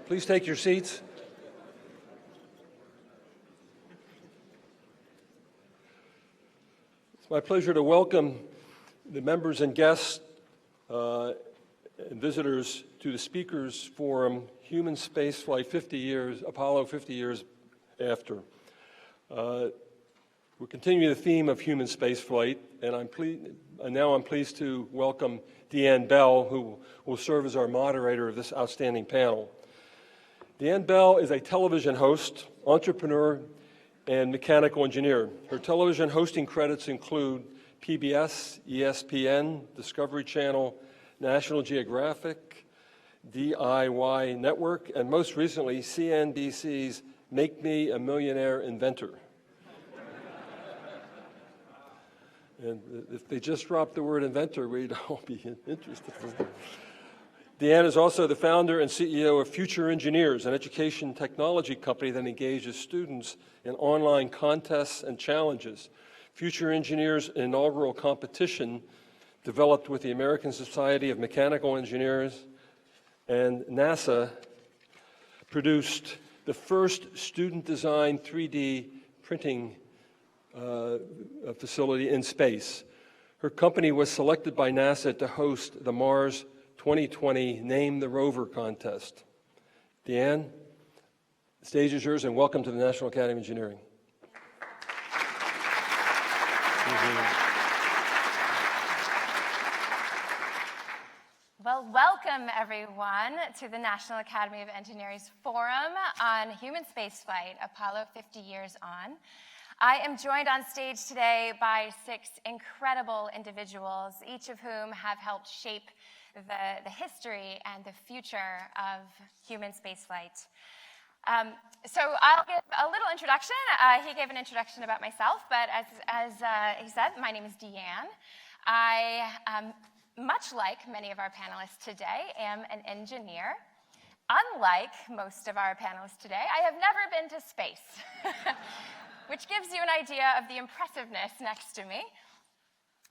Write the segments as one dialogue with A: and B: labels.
A: Please take your seats. It's my pleasure to welcome the members and guests and visitors to the Speakers Forum, Human Spaceflight 50 Years, Apollo 50 Years After. We're continuing the theme of human spaceflight, and I'm pleased to welcome Deanne Bell, who will serve as our moderator of this outstanding panel. Deanne Bell is a television host, entrepreneur, and mechanical engineer. Her television hosting credits include PBS, ESPN, Discovery Channel, National Geographic, DIY Network, and most recently, CNBC's Make Me a Millionaire Inventor. And if they just dropped the word inventor, we'd all be interested. Deanne is also the founder and CEO of Future Engineers, an education technology company that engages students in online contests and challenges. Future Engineers' inaugural competition, developed with the American Society of Mechanical Engineers and NASA, produced the first student-designed 3D printing facility in space. Her company was selected by NASA to host the Mars 2020 Name the Rover contest. Deanne, the stage is yours, and welcome to the National Academy of Engineering.
B: Well, welcome everyone to the National Academy of Engineering's Forum on Human Spaceflight, Apollo 50 Years On. I am joined on stage today by 6 incredible individuals, each of whom have helped shape the history and the future of human spaceflight. So I'll give a little introduction. He gave an introduction about myself, but as he said, my name is Deanne. I, much like many of our panelists today, am an engineer. Unlike most of our panelists today, I have never been to space, which gives you an idea of the impressiveness next to me.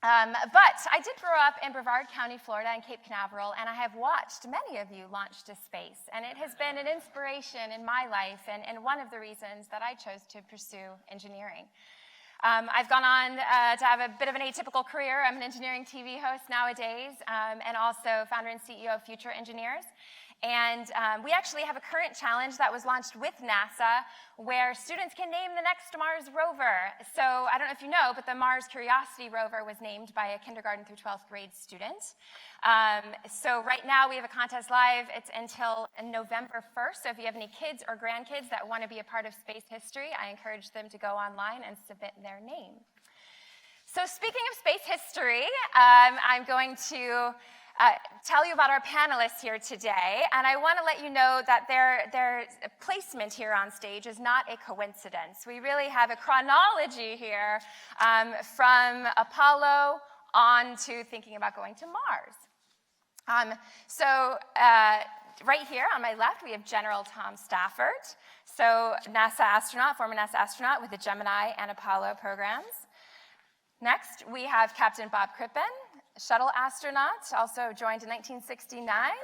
B: But I did grow up in Brevard County, Florida, and Cape Canaveral, and I have watched many of you launch to space, and it has been an inspiration in my life and one of the reasons that I chose to pursue engineering. I've gone on to have a bit of an atypical career. I'm an engineering TV host nowadays, and also founder and CEO of Future Engineers. And we actually have a current challenge that was launched with NASA where students can name the next Mars rover. So I don't know if you know, but the Mars Curiosity rover was named by a kindergarten through 12th grade student. So right now we have a contest live. It's until November 1st. So if you have any kids or grandkids that want to be a part of space history, I encourage them to go online and submit their name. So speaking of space history, I'm going to tell you about our panelists here today, and I want to let you know that their placement here on stage is not a coincidence. We really have a chronology here from Apollo on to thinking about going to Mars. Right here on my left, we have General Tom Stafford, so NASA astronaut, former NASA astronaut with the Gemini and Apollo programs. Next, we have Captain Bob Crippen, shuttle astronaut, also joined in 1969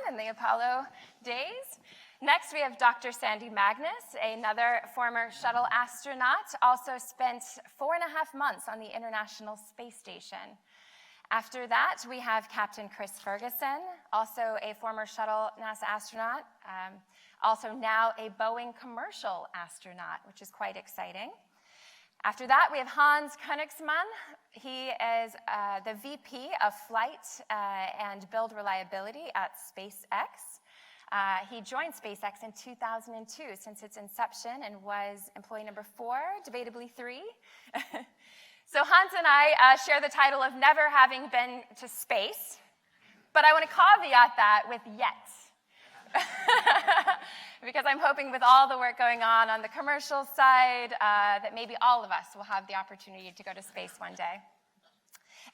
B: in the Apollo days. Next, we have Dr. Sandy Magnus, another former shuttle astronaut, also spent 4.5 months on the International Space Station. After that, we have Captain Chris Ferguson, also a former shuttle NASA astronaut, also now a Boeing commercial astronaut, which is quite exciting. After that, we have Hans Königsmann. He is the VP of Flight and Build Reliability at SpaceX. He joined SpaceX in 2002 since its inception and was employee number 4, debatably 3. So Hans and I share the title of never having been to space, but I want to caveat that with yet. Because I'm hoping with all the work going on the commercial side that maybe all of us will have the opportunity to go to space one day.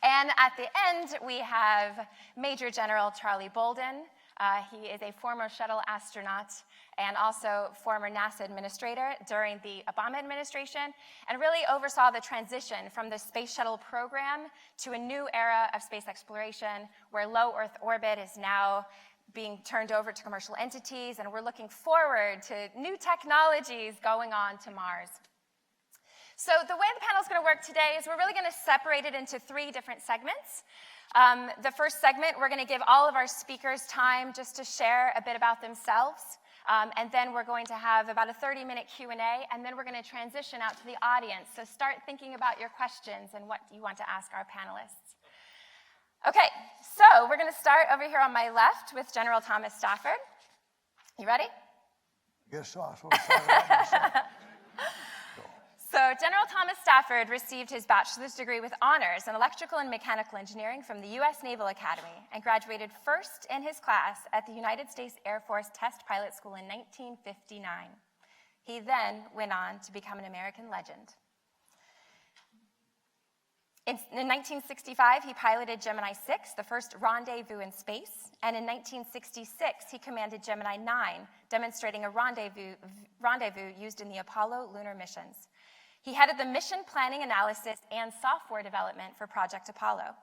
B: And at the end, we have Major General Charlie Bolden. He is a former shuttle astronaut and also former NASA administrator during the Obama administration, and really oversaw the transition from the Space Shuttle program to a new era of space exploration where low Earth orbit is now being turned over to commercial entities, and we're looking forward to new technologies going on to Mars. So the way the panel is going to work today is we're really going to separate it into 3 different segments. The first segment, we're going to give all of our speakers time just to share a bit about themselves. And then we're going to have about a 30-minute Q&A, and then we're going to transition out to the audience. So start thinking about your questions and what you want to ask our panelists. Okay, so we're going to start over here on my left with General Thomas Stafford. You ready?
C: Yes, so I was going to start out myself.
B: So General Thomas Stafford received his bachelor's degree with honors in electrical and mechanical engineering from the U.S. Naval Academy and graduated first in his class at the United States Air Force Test Pilot School in 1959. He then went on to become an American legend. In 1965, he piloted Gemini 6, the first rendezvous in space, and in 1966, he commanded Gemini 9, demonstrating a rendezvous used in the Apollo lunar missions. He headed the mission planning analysis and software development for Project Apollo.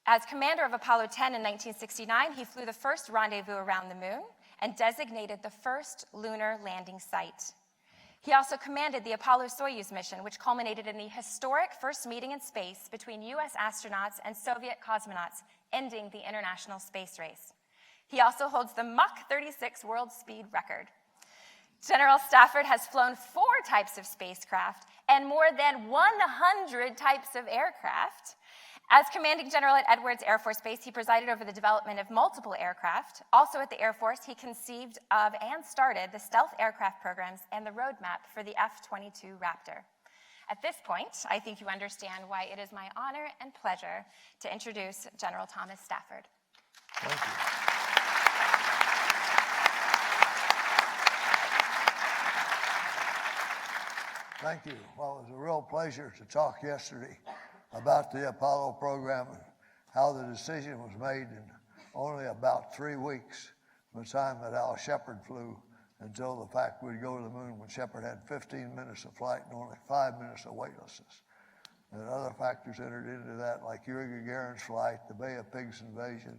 B: As commander of Apollo 10 in 1969, he flew the first rendezvous around the moon and designated the first lunar landing site. He also commanded the Apollo-Soyuz mission, which culminated in the historic first meeting in space between U.S. astronauts and Soviet cosmonauts, ending the international space race. He also holds the Mach 36 world speed record. General Stafford has flown 4 types of spacecraft and more than 100 types of aircraft. As commanding general at Edwards Air Force Base, he presided over the development of multiple aircraft. Also at the Air Force, he conceived of and started the stealth aircraft programs and the roadmap for the F-22 Raptor. At this point, I think you understand why it is my honor and pleasure to introduce General Thomas Stafford.
C: Thank you. Thank you. Well, it was a real pleasure to talk yesterday about the Apollo program and how the decision was made in only about 3 weeks from the time that Al Shepard flew until the fact we'd go to the moon when Shepard had 15 minutes of flight and only 5 minutes of weightlessness. And other factors entered into that, like Yuri Gagarin's flight, the Bay of Pigs invasion,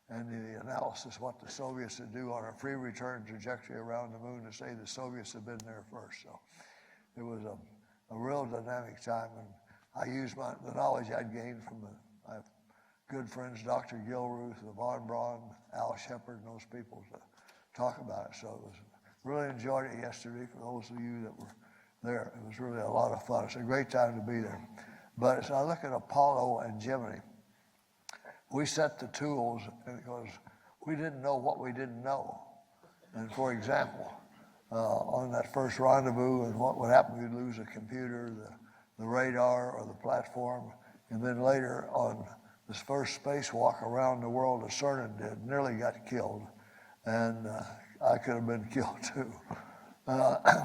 C: and the analysis what the Soviets would do on a free return trajectory around the moon to say the Soviets had been there first. So it was a real dynamic time, and I used the knowledge I'd gained from my good friends, Dr. Gilruth, Von Braun, Al Shepard, and those people to talk about it. So it was really enjoyed it yesterday for those of you that were there. It was really a lot of fun. It's a great time to be there. But as I look at Apollo and Gemini, we set the tools because we didn't know what we didn't know. And for example, on that first rendezvous and what would happen, we'd lose a computer, the radar or the platform, and then later on this first spacewalk around the world that Cernan did, nearly got killed, and I could have been killed too.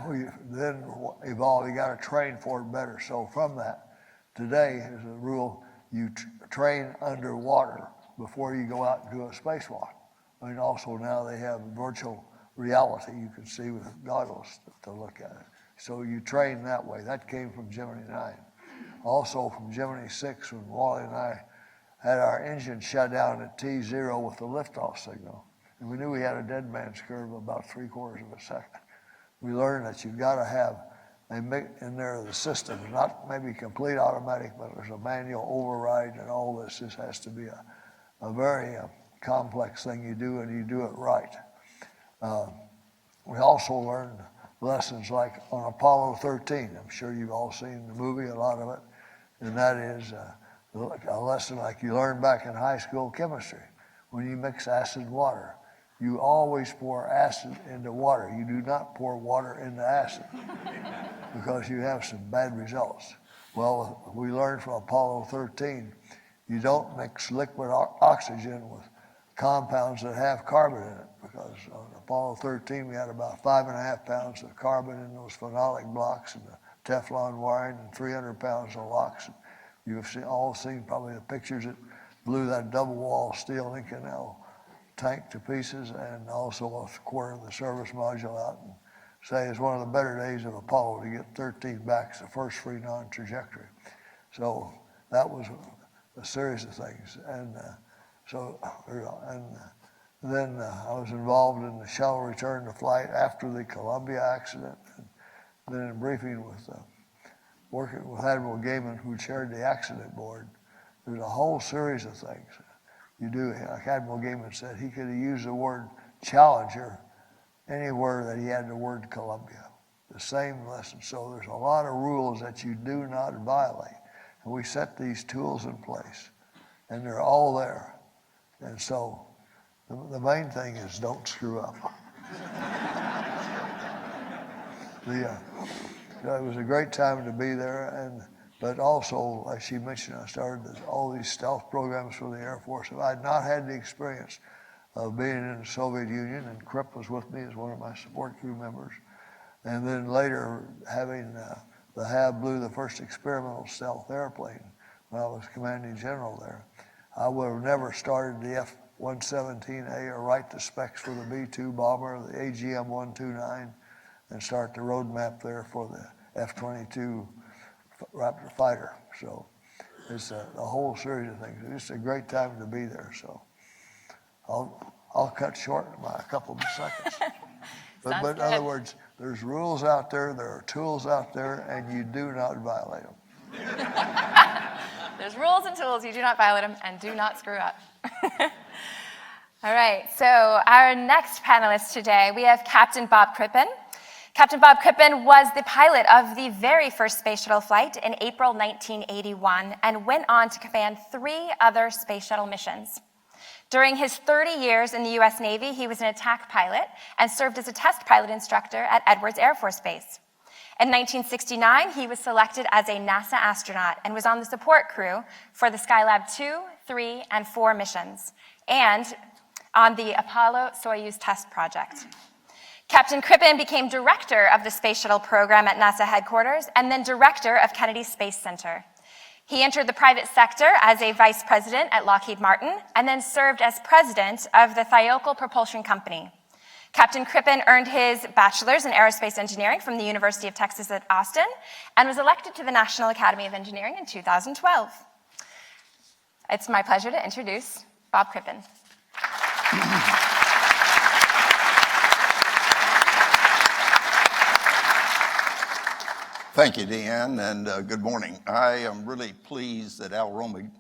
C: We then evolved, you got to train for it better. So from that, today is a rule, you train underwater before you go out and do a spacewalk. I mean, also now they have virtual reality you can see with goggles to look at it. So you train that way. That came from Gemini 9. Also from Gemini 6, when Wally and I had our engine shut down at T0 with the liftoff signal. And we knew we had a dead man's curve of about 3/4 of a second. We learned that you've got to have in there the system, not maybe complete automatic, but there's a manual override and all this. This has to be a very complex thing you do, and you do it right. We also learned lessons like on Apollo 13. I'm sure you've all seen the movie, a lot of it. And that is a lesson like you learned back in high school chemistry. When you mix acid and water, you always pour acid into water. You do not pour water into acid because you have some bad results. Well, we learned from Apollo 13, you don't mix liquid oxygen with compounds that have carbon in it, because on Apollo 13 we had about 5.5 pounds of carbon in those phenolic blocks and the Teflon wiring and 300 pounds of LOX. You've all seen probably the pictures that blew that double wall steel Inconel tank to pieces, and also a quarter of the service module out, and say it's one of the better days of Apollo to get 13 back. It's the first free non-trajectory. So that was a series of things. And So, and then I was involved in the shuttle return to flight after the Columbia accident. And then in briefing with working with Admiral Gaiman, who chaired the accident board, there's a whole series of things you do. Like Admiral Gaiman said, he could have used the word Challenger anywhere that he had the word Columbia. The same lesson. So there's a lot of rules that you do not violate. And we set these tools in place, and they're all there. And so the main thing is don't screw up. It was a great time to be there, but also, like she mentioned, I started all these stealth programs for the Air Force. If I had not had the experience of being in the Soviet Union, and Cripp was with me as one of my support crew members, and then later having the HAB blew the first experimental stealth airplane when I was commanding general there, I would have never started the F-117A or write the specs for the B-2 bomber, the AGM-129, and start the roadmap there for the F-22 Raptor fighter. So it's a whole series of things. It's a great time to be there. So I'll cut short by a couple of seconds. But in other words, there's rules out there, there are tools out there, and you do not violate them.
B: There's rules and tools, you do not violate them, and do not screw up. All right, so our next panelist today, we have Captain Bob Crippen. Captain Bob Crippen was the pilot of the very first space shuttle flight in April 1981 and went on to command 3 other space shuttle missions. During his 30 years in the U.S. Navy, he was an attack pilot and served as a test pilot instructor at Edwards Air Force Base. In 1969, he was selected as a NASA astronaut and was on the support crew for the Skylab 2, 3, and 4 missions, and on the Apollo-Soyuz test project. Captain Crippen became director of the Space Shuttle program at NASA headquarters and then director of Kennedy Space Center. He entered the private sector as a vice president at Lockheed Martin and then served as president of the Thiokol Propulsion Company. Captain Crippen earned his bachelor's in aerospace engineering from the University of Texas at Austin and was elected to the National Academy of Engineering in 2012. It's my pleasure to introduce Bob Crippen.
D: Thank you, Deanne, and good morning. I am really pleased that Al Romig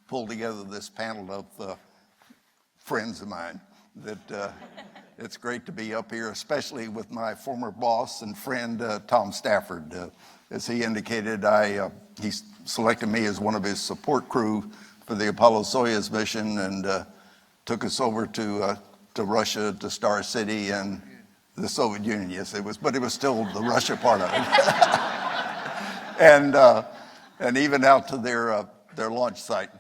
D: pulled together this panel of friends of mine. It's great to be up here, especially with my former boss and friend, Tom Stafford. As he indicated, he selected me as one of his support crew for the Apollo-Soyuz mission and took us over to Russia, to Star City, and the Soviet Union. Yes, it was, but it was still the Russia part of it. And even out to their launch site,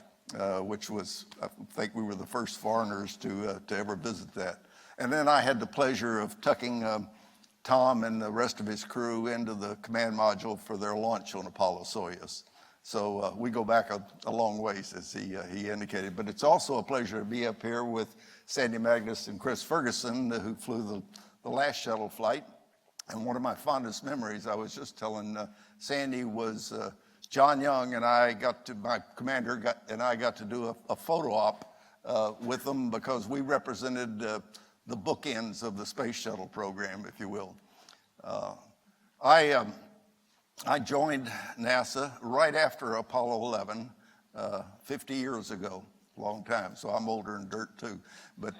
D: which was, I think we were the first foreigners to ever visit that. And then I had the pleasure of tucking Tom and the rest of his crew into the command module for their launch on Apollo-Soyuz. So we go back a long ways, as he indicated. But it's also a pleasure to be up here with Sandy Magnus and Chris Ferguson, who flew the last shuttle flight. And one of my fondest memories, I was just telling Sandy, was John Young and my commander and I got to do a photo op with them because we represented the bookends of the space shuttle program, if you will. I joined NASA right after Apollo 11, 50 years ago, long time, so I'm older than dirt too. But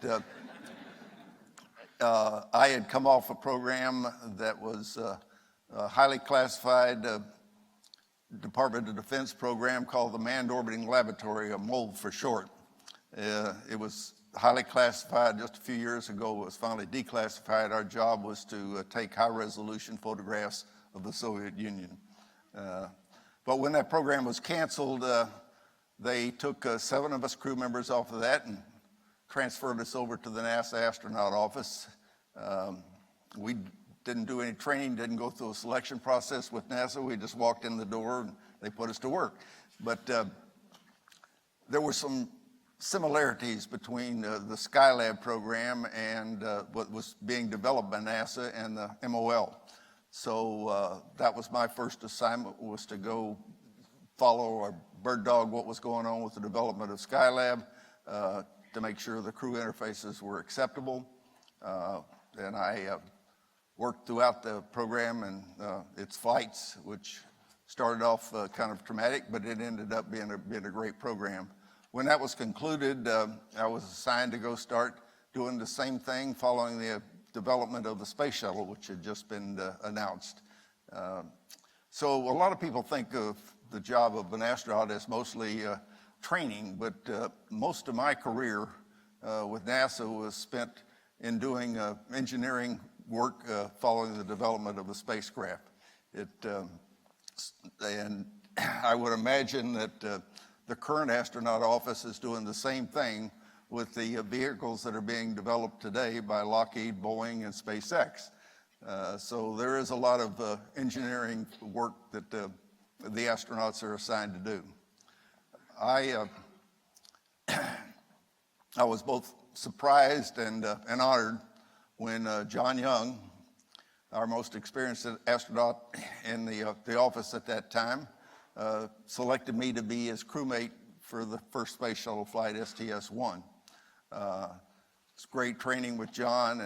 D: I had come off a program that was a highly classified Department of Defense program called the Manned Orbiting Laboratory, a MOLD for short. It was highly classified. Just a few years ago, it was finally declassified. Our job was to take high-resolution photographs of the Soviet Union. But when that program was canceled, they took 7 of us crew members off of that and transferred us over to the NASA astronaut office. We didn't do any training, didn't go through a selection process with NASA. We just walked in the door and they put us to work. But there were some similarities between the Skylab program and what was being developed by NASA and the MOL. So that was my first assignment, was to go follow or bird dog what was going on with the development of Skylab, to make sure the crew interfaces were acceptable. And I worked throughout the program and its flights, which started off kind of traumatic, but it ended up being a great program. When that was concluded, I was assigned to go start doing the same thing following the development of the space shuttle, which had just been announced. So a lot of people think of the job of an astronaut as mostly training, but most of my career with NASA was spent in doing engineering work following the development of the spacecraft. And I would imagine that the current astronaut office is doing the same thing with the vehicles that are being developed today by Lockheed, Boeing, and SpaceX. So there is a lot of engineering work that the astronauts are assigned to do. I was both surprised and honored when John Young, our most experienced astronaut in the office at that time, selected me to be his crewmate for the first space shuttle flight, STS-1. It's great training with John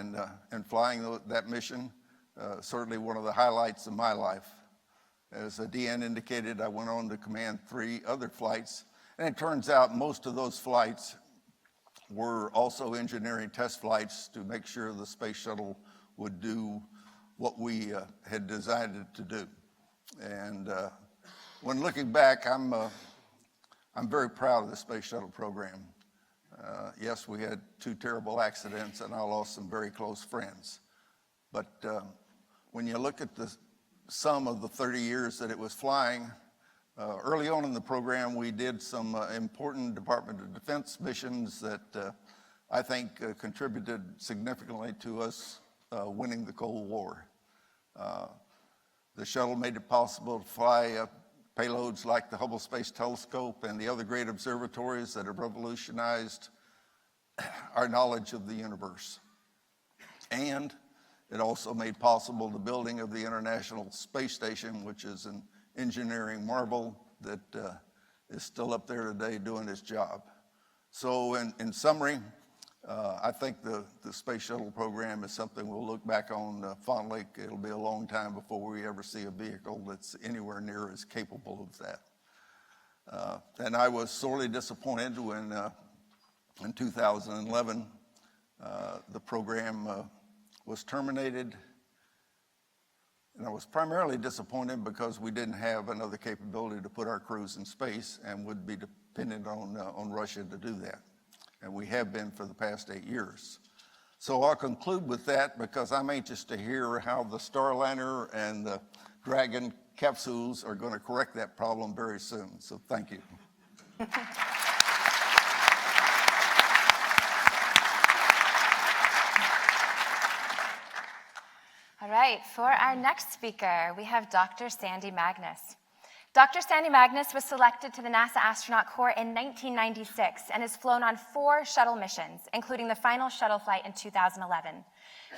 D: and flying that mission, certainly one of the highlights of my life. As Deanne indicated, I went on to command 3 other flights, and it turns out most of those flights were also engineering test flights to make sure the space shuttle would do what we had designed it to do. And when looking back, I'm very proud of the space shuttle program. Yes, we had 2 terrible accidents, and I lost some very close friends. But when you look at the sum of the 30 years that it was flying, early on in the program, we did some important Department of Defense missions that I think contributed significantly to us winning the Cold War. The shuttle made it possible to fly payloads like the Hubble Space Telescope and the other great observatories that have revolutionized our knowledge of the universe. And it also made possible the building of the International Space Station, which is an engineering marvel that is still up there today doing its job. So in summary, I think the space shuttle program is something we'll look back on fondly. It'll be a long time before we ever see a vehicle that's anywhere near as capable of that. And I was sorely disappointed when in 2011 the program was terminated. And I was primarily disappointed because we didn't have another capability to put our crews in space and would be dependent on Russia to do that. And we have been for the past 8 years. So I'll conclude with that because I'm anxious to hear how the Starliner and the Dragon capsules are going to correct that problem very soon. So thank you.
B: All right, for our next speaker, we have Dr. Sandy Magnus. Dr. Sandy Magnus was selected to the NASA Astronaut Corps in 1996 and has flown on 4 shuttle missions, including the final shuttle flight in 2011.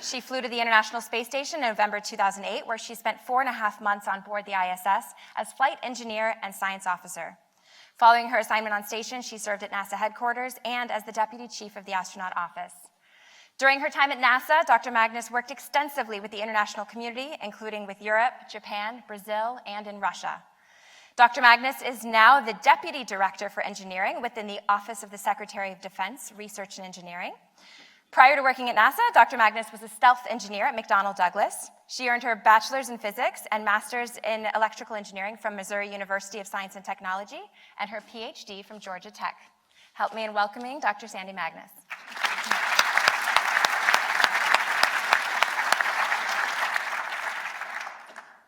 B: She flew to the International Space Station in November 2008, where she spent 4.5 months on board the ISS as flight engineer and science officer. Following her assignment on station, she served at NASA headquarters and as the deputy chief of the astronaut office. During her time at NASA, Dr. Magnus worked extensively with the international community, including with Europe, Japan, Brazil, and in Russia. Dr. Magnus is now the Deputy Director for Engineering within the Office of the Secretary of Defense, Research and Engineering. Prior to working at NASA, Dr. Magnus was a stealth engineer at McDonnell Douglas. She earned her bachelor's in physics and master's in electrical engineering from Missouri University of Science and Technology and her PhD from Georgia Tech. Help me in welcoming Dr. Sandy Magnus.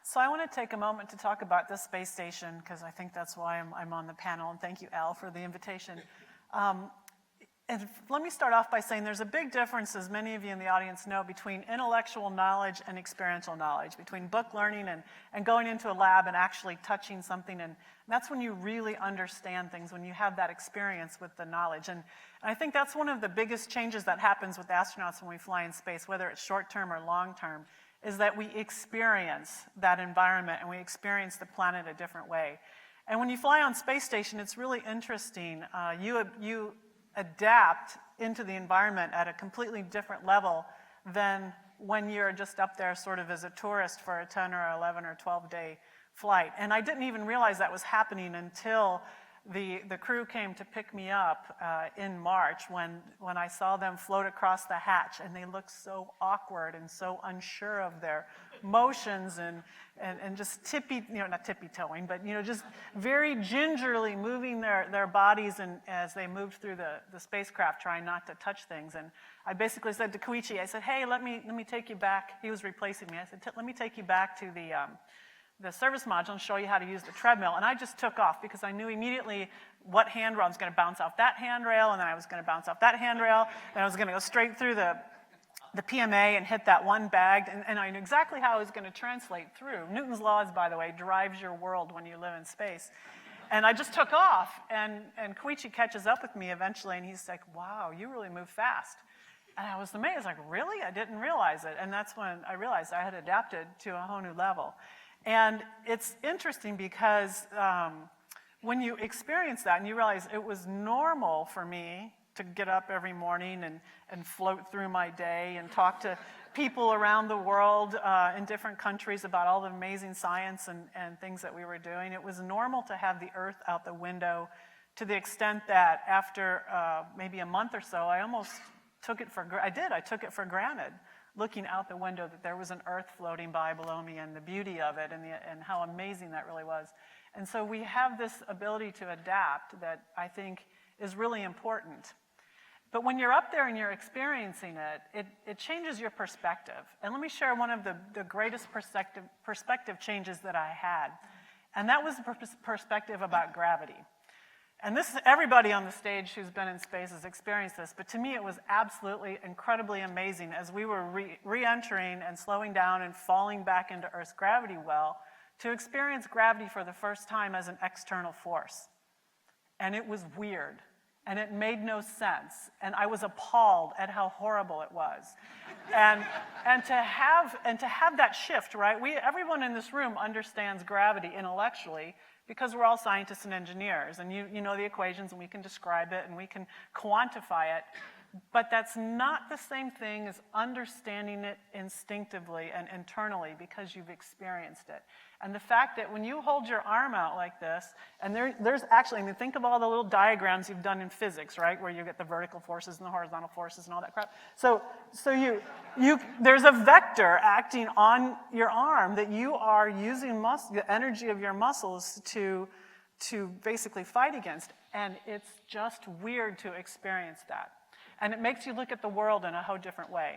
E: So I want to take a moment to talk about this space station because I think that's why I'm on the panel, and thank you, Al, for the invitation. And let me start off by saying there's a big difference, as many of you in the audience know, between intellectual knowledge and experiential knowledge, between book learning and going into a lab and actually touching something. And that's when you really understand things, when you have that experience with the knowledge. And I think that's one of the biggest changes that happens with astronauts when we fly in space, whether it's short-term or long-term, is that we experience that environment and we experience the planet a different way. And when you fly on space station, it's really interesting. You adapt into the environment at a completely different level than when you're just up there sort of as a tourist for a 10 or 11 or 12-day flight. And I didn't even realize that was happening until the crew came to pick me up in March when I saw them float across the hatch, and they looked so awkward and so unsure of their motions and just not tippy-toeing, but just very gingerly moving their bodies as they moved through the spacecraft, trying not to touch things. And I basically said to Koichi, I said, hey, let me take you back. He was replacing me. I said, let me take you back to the service module and show you how to use the treadmill. And I just took off because I knew immediately what handrail I was going to bounce off that handrail, and then I was going to bounce off that handrail, and I was going to go straight through the PMA and hit that one bag, and I knew exactly how I was going to translate through. Newton's laws, by the way, drives your world when you live in space. And I just took off, and Koichi catches up with me eventually, and he's like, wow, you really move fast. And I was amazed, like, really? I didn't realize it. And that's when I realized I had adapted to a whole new level. And it's interesting because when you experience that and you realize it was normal for me to get up every morning and float through my day and talk to people around the world in different countries about all the amazing science and things that we were doing, it was normal to have the Earth out the window, to the extent that after maybe a month or so, I almost took it for granted, looking out the window, that there was an Earth floating by below me and the beauty of it and how amazing that really was. And so we have this ability to adapt that I think is really important. But when you're up there and you're experiencing it changes your perspective. And let me share one of the greatest perspective changes that I had. And that was the perspective about gravity. And everybody on the stage who's been in space has experienced this, but to me it was absolutely incredibly amazing as we were re-entering and slowing down and falling back into Earth's gravity well, to experience gravity for the first time as an external force. And it was weird, and it made no sense, and I was appalled at how horrible it was. And to have that shift, right? Everyone in this room understands gravity intellectually, because we're all scientists and engineers, and you know the equations, and we can describe it, and we can quantify it, but that's not the same thing as understanding it instinctively and internally because you've experienced it. And the fact that when you hold your arm out like this, and there's actually, I mean, think of all the little diagrams you've done in physics, right, where you get the vertical forces and the horizontal forces and all that crap. So there's a vector acting on your arm that you are using the energy of your muscles to basically fight against. And it's just weird to experience that. And it makes you look at the world in a whole different way.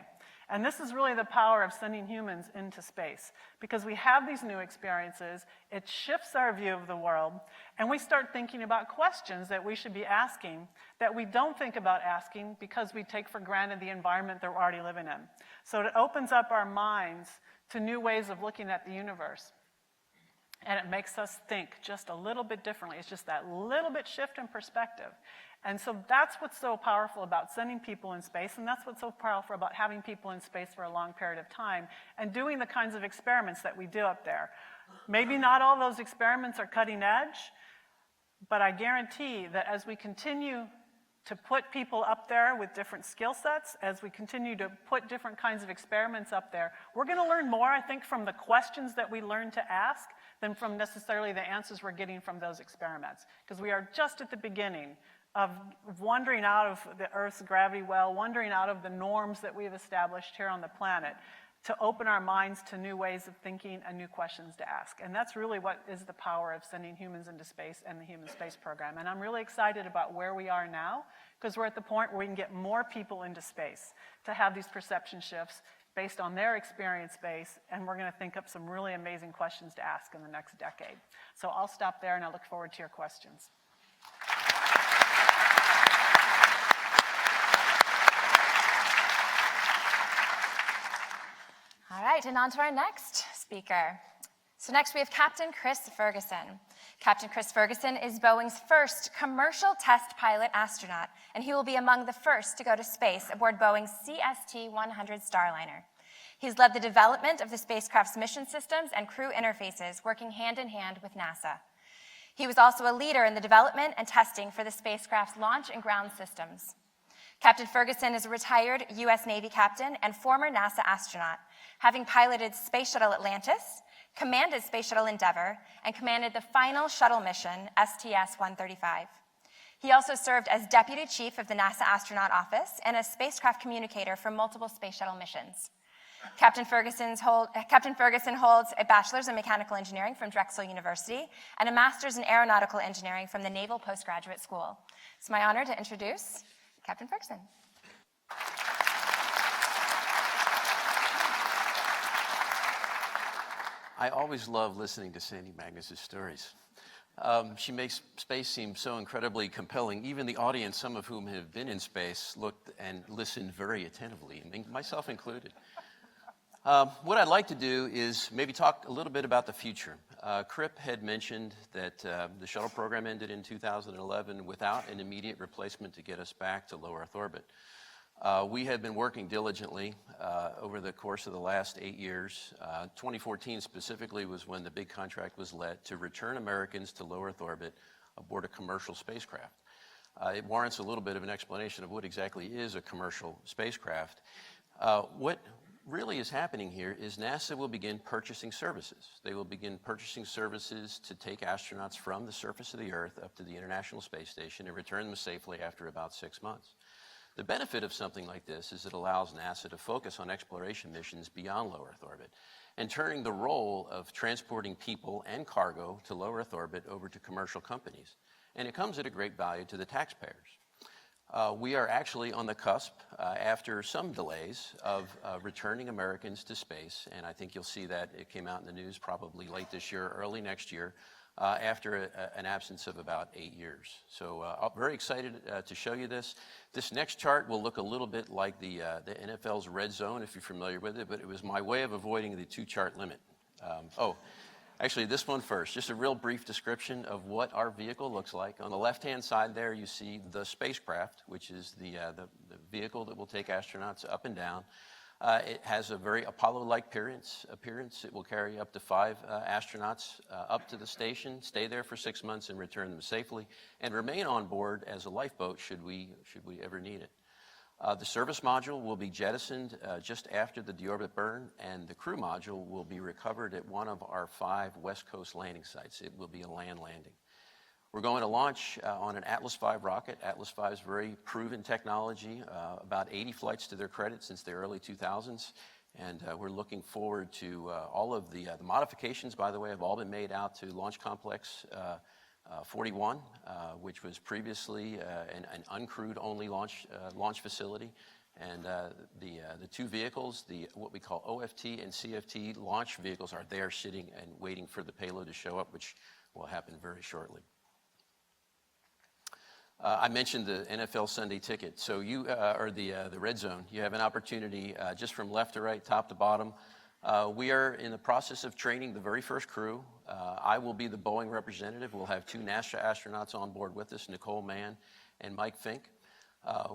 E: And this is really the power of sending humans into space. Because we have these new experiences, it shifts our view of the world, and we start thinking about questions that we should be asking that we don't think about asking because we take for granted the environment that we're already living in. So it opens up our minds to new ways of looking at the universe. And it makes us think just a little bit differently. It's just that little bit shift in perspective. And so that's what's so powerful about sending people in space, and that's what's so powerful about having people in space for a long period of time and doing the kinds of experiments that we do up there. Maybe not all those experiments are cutting edge, but I guarantee that as we continue to put people up there with different skill sets, as we continue to put different kinds of experiments up there, we're going to learn more, I think, from the questions that we learn to ask than from necessarily the answers we're getting from those experiments. Because we are just at the beginning of wandering out of the Earth's gravity well, wandering out of the norms that we've established here on the planet, to open our minds to new ways of thinking and new questions to ask. And that's really what is the power of sending humans into space and the human space program. And I'm really excited about where we are now, because we're at the point where we can get more people into space to have these perception shifts based on their experience base, and we're going to think up some really amazing questions to ask in the next decade. So I'll stop there, and I look forward to your questions.
B: All right, and on to our next speaker. So next we have Captain Chris Ferguson. Captain Chris Ferguson is Boeing's first commercial test pilot astronaut, and he will be among the first to go to space aboard Boeing's CST-100 Starliner. He's led the development of the spacecraft's mission systems and crew interfaces, working hand in hand with NASA. He was also a leader in the development and testing for the spacecraft's launch and ground systems. Captain Ferguson is a retired U.S. Navy captain and former NASA astronaut, having piloted Space Shuttle Atlantis, commanded Space Shuttle Endeavour, and commanded the final shuttle mission, STS-135. He also served as Deputy Chief of the NASA Astronaut Office and as spacecraft communicator for multiple Space Shuttle missions. Captain Ferguson holds a Bachelor's in Mechanical Engineering from Drexel University and a Master's in Aeronautical Engineering from the Naval Postgraduate School. It's my honor to introduce Captain Ferguson.
F: I always love listening to Sandy Magnus' stories. She makes space seem so incredibly compelling. Even the audience, some of whom have been in space, looked and listened very attentively, myself included. What I'd like to do is maybe talk a little bit about the future. Cripp had mentioned that the shuttle program ended in 2011 without an immediate replacement to get us back to low Earth orbit. We have been working diligently over the course of the last 8 years. 2014 specifically was when the big contract was let to return Americans to low Earth orbit aboard a commercial spacecraft. It warrants a little bit of an explanation of what exactly is a commercial spacecraft. What really is happening here is NASA will begin purchasing services. They will begin purchasing services to take astronauts from the surface of the Earth up to the International Space Station and return them safely after about 6 months. The benefit of something like this is it allows NASA to focus on exploration missions beyond low Earth orbit and turning the role of transporting people and cargo to low Earth orbit over to commercial companies. And it comes at a great value to the taxpayers. We are actually on the cusp, after some delays, of returning Americans to space, and I think you'll see that it came out in the news probably late this year, early next year, after an absence of about 8 years. So I'm very excited to show you this. This next chart will look a little bit like the NFL's red zone, if you're familiar with it, but it was my way of avoiding the 2-chart limit. Actually, this one first, just a real brief description of what our vehicle looks like. On the left-hand side there, you see the spacecraft, which is the vehicle that will take astronauts up and down. It has a very Apollo-like appearance. It will carry up to 5 astronauts up to the station, stay there for 6 months and return them safely, and remain on board as a lifeboat should we ever need it. The service module will be jettisoned just after the deorbit burn, and the crew module will be recovered at one of our 5 West Coast landing sites. It will be a land landing. We're going to launch on an Atlas V rocket. Atlas V is very proven technology, about 80 flights to their credit since the early 2000s, and we're looking forward to all of the modifications, by the way, have all been made out to Launch Complex 41, which was previously an uncrewed only launch facility, and the 2 vehicles, what we call OFT and CFT launch vehicles, are there sitting and waiting for the payload to show up, which will happen very shortly. I mentioned the NFL Sunday ticket, so you or the red zone. You have an opportunity just from left to right, top to bottom. We are in the process of training the very first crew. I will be the Boeing representative. We'll have 2 NASA astronauts on board with us, Nicole Mann and Mike Fink.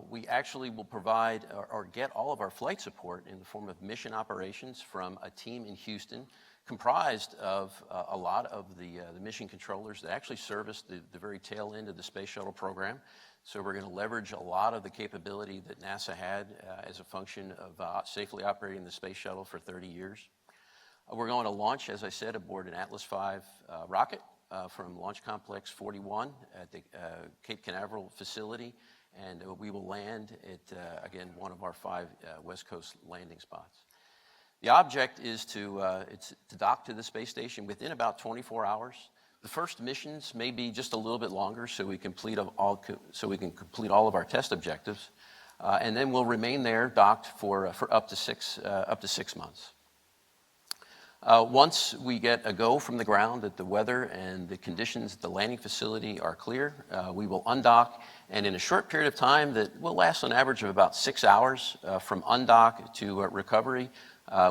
F: We actually will provide or get all of our flight support in the form of mission operations from a team in Houston, comprised of a lot of the mission controllers that actually service the very tail end of the space shuttle program. So we're going to leverage a lot of the capability that NASA had as a function of safely operating the space shuttle for 30 years. We're going to launch, as I said, aboard an Atlas V rocket from Launch Complex 41 at the Cape Canaveral facility, and we will land at, again, one of our 5 West Coast landing spots. The object is to dock to the space station within about 24 hours. The first missions may be just a little bit longer, so we can complete all of our test objectives, and then we'll remain there docked for up to 6 months. Once we get a go from the ground that the weather and the conditions at the landing facility are clear, we will undock, and in a short period of time that will last on average of about 6 hours from undock to recovery,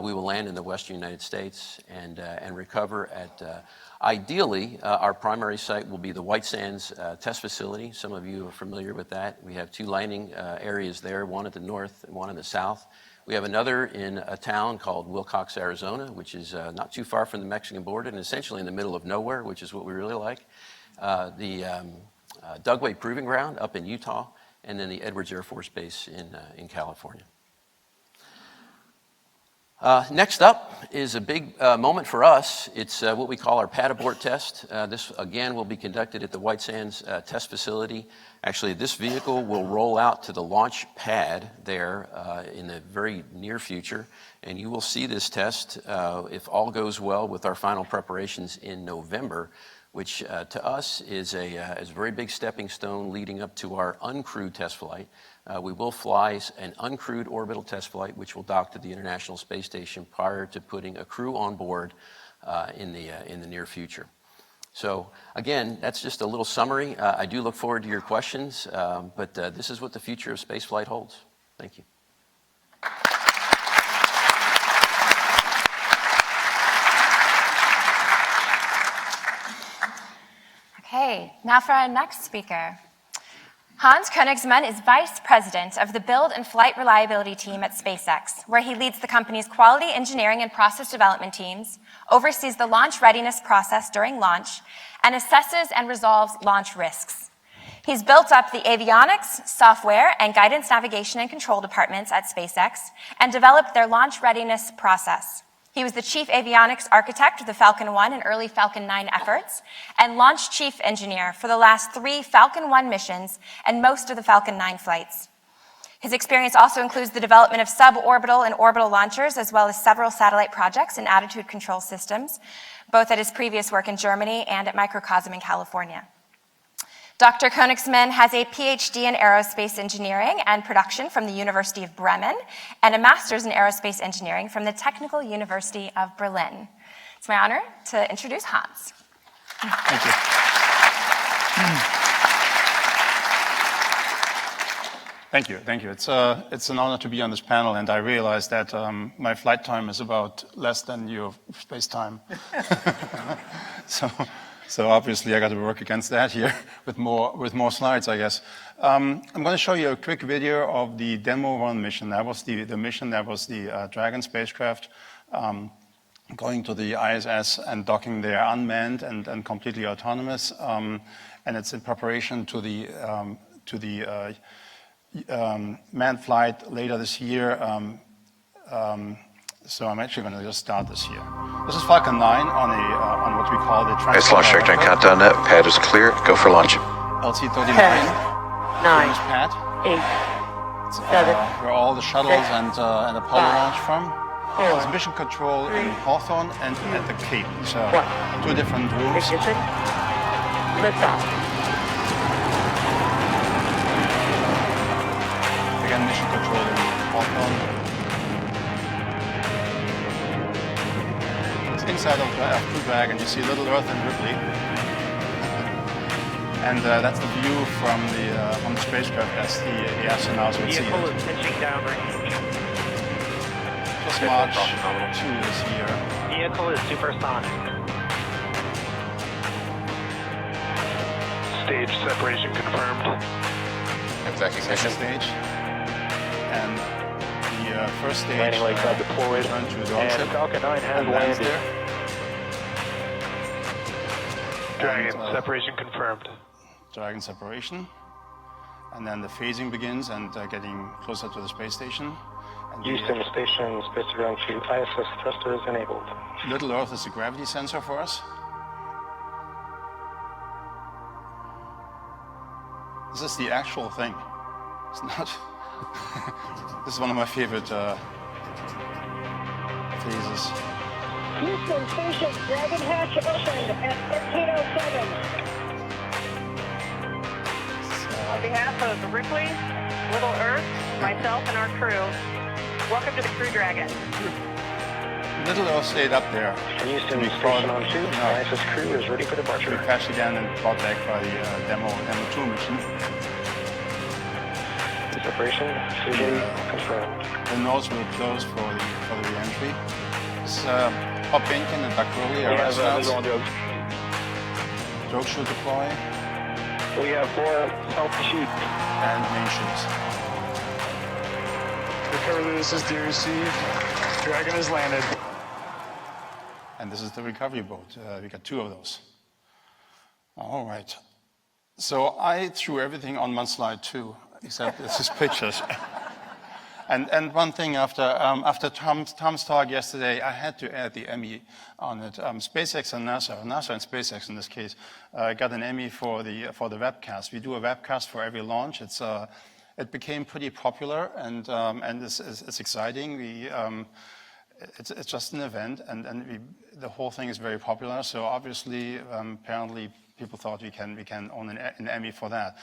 F: we will land in the western United States and recover at, ideally, our primary site will be the White Sands test facility. Some of you are familiar with that. We have 2 landing areas there, one at the north and one in the south. We have another in a town called Wilcox, Arizona, which is not too far from the Mexican border and essentially in the middle of nowhere, which is what we really like. Dugway Proving Ground up in Utah, and then the Edwards Air Force Base in California. Next up is a big moment for us. It's what we call our pad abort test. This, again, will be conducted at the White Sands Test Facility. Actually, this vehicle will roll out to the launch pad there in the very near future, and you will see this test, if all goes well with our final preparations in November, which to us is a very big stepping stone leading up to our uncrewed test flight. We will fly an uncrewed orbital test flight, which will dock to the International Space Station prior to putting a crew on board in the near future. So again, that's just a little summary. I do look forward to your questions, but this is what the future of spaceflight holds. Thank you.
B: Okay, now for our next speaker. Hans Königsmann is Vice President of the Build and Flight Reliability Team at SpaceX, where he leads the company's quality engineering and process development teams, oversees the launch readiness process during launch, and assesses and resolves launch risks. He's built up the avionics, software, and guidance, navigation, and control departments at SpaceX and developed their launch readiness process. He was the chief avionics architect of the Falcon 1 and early Falcon 9 efforts, and launch chief engineer for the last 3 Falcon 1 missions and most of the Falcon 9 flights. His experience also includes the development of suborbital and orbital launchers, as well as several satellite projects and attitude control systems, both at his previous work in Germany and at Microcosm in California. Dr. Königsmann has a PhD in aerospace engineering and production from the University of Bremen and a master's in aerospace engineering from the Technical University of Berlin. It's my honor to introduce Hans.
G: Thank you. Thank you. It's an honor to be on this panel, and I realize that my flight time is about less than your space time. So obviously I got to work against that here with more slides, I guess. I'm going to show you a quick video of the Demo 1 mission. That was the mission that was the Dragon spacecraft going to the ISS and docking there unmanned and completely autonomous. And it's in preparation to the manned flight later this year. So I'm actually going to just start this here. This is Falcon 9 on what we call the
H: It's launch trajectory countdown net. Pad is clear. Go for launch.
G: LC-39.
I: 10, 9,
G: Pad.
I: 8, 7.
G: Where all the shuttles and Apollo launch from. There's mission control in Hawthorne and at the Cape. So 2 different rooms.
I: Ignition. Liftoff.
G: Again, mission control in Hawthorne. Inside of Crew Dragon, you see Little Earth and Ripley, and that's the view from the spacecraft as the astronauts would see it.
I: Vehicle is pitching downrange.
G: Just March 2 this year.
I: Vehicle is supersonic.
J: Stage separation confirmed.
H: Second
G: Stage, and the first stage
J: Landing legs are deployed,
G: return to the
J: and
G: ship
J: Falcon 9 has
G: and lands
J: landed.
G: there.
J: Dragon
G: And,
J: separation confirmed.
G: Dragon separation, and then the phasing begins and getting closer to the space station. And
J: Houston station, space ground to ISS thrusters enabled.
G: Little Earth is a gravity sensor for us. This is the actual thing. It's not. This is one of my favorite phases.
K: Houston station, Dragon hatch opened at 13:07.
I: On behalf of Ripley, Little Earth, myself, and our crew, welcome to the Crew Dragon.
G: Little Earth stayed up there.
J: Houston
G: We
J: station
G: called-
J: on 2.
G: no.
J: ISS crew is ready for
G: We
J: departure.
G: crashed again and brought back by the Demo 2 mission.
J: Separation, visually confirmed.
G: The nose will close for the re-entry. It's Bob Crippen and Doug Crowley are astronauts. Drogue chute deploy
J: We have 4 healthy chute.
G: and main chutes.
J: Recover this is to receive. Dragon has landed.
G: And this is the recovery boat. We got 2 of those. All right. So I threw everything on one slide too, except this is pictures. And one thing after Tom's talk yesterday, I had to add the Emmy on it. SpaceX and NASA and SpaceX in this case, got an Emmy for the webcast. We do a webcast for every launch. It became pretty popular and it's exciting. It's just an event and the whole thing is very popular. So obviously, apparently, people thought we can own an Emmy for that.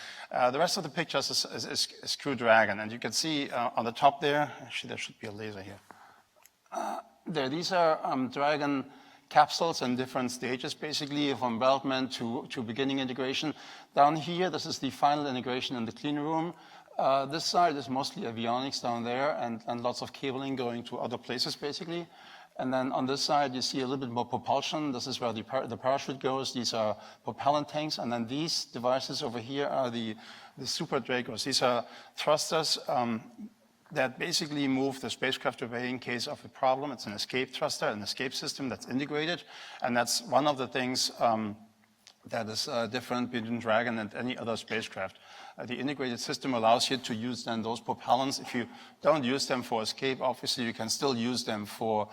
G: The rest of the pictures is Crew Dragon, and you can see on the top there, actually there should be a laser here. These are Dragon capsules in different stages, basically from development to beginning integration. Down here, this is the final integration in the clean room. This side is mostly avionics down there and lots of cabling going to other places, basically. And then on this side, you see a little bit more propulsion. This is where the parachute goes. These are propellant tanks. And then these devices over here are the Super Dracos. These are thrusters that basically move the spacecraft away in case of a problem. It's an escape thruster, an escape system that's integrated. And that's one of the things that is different between Dragon and any other spacecraft. The integrated system allows you to use then those propellants. If you don't use them for escape, obviously you can still use them for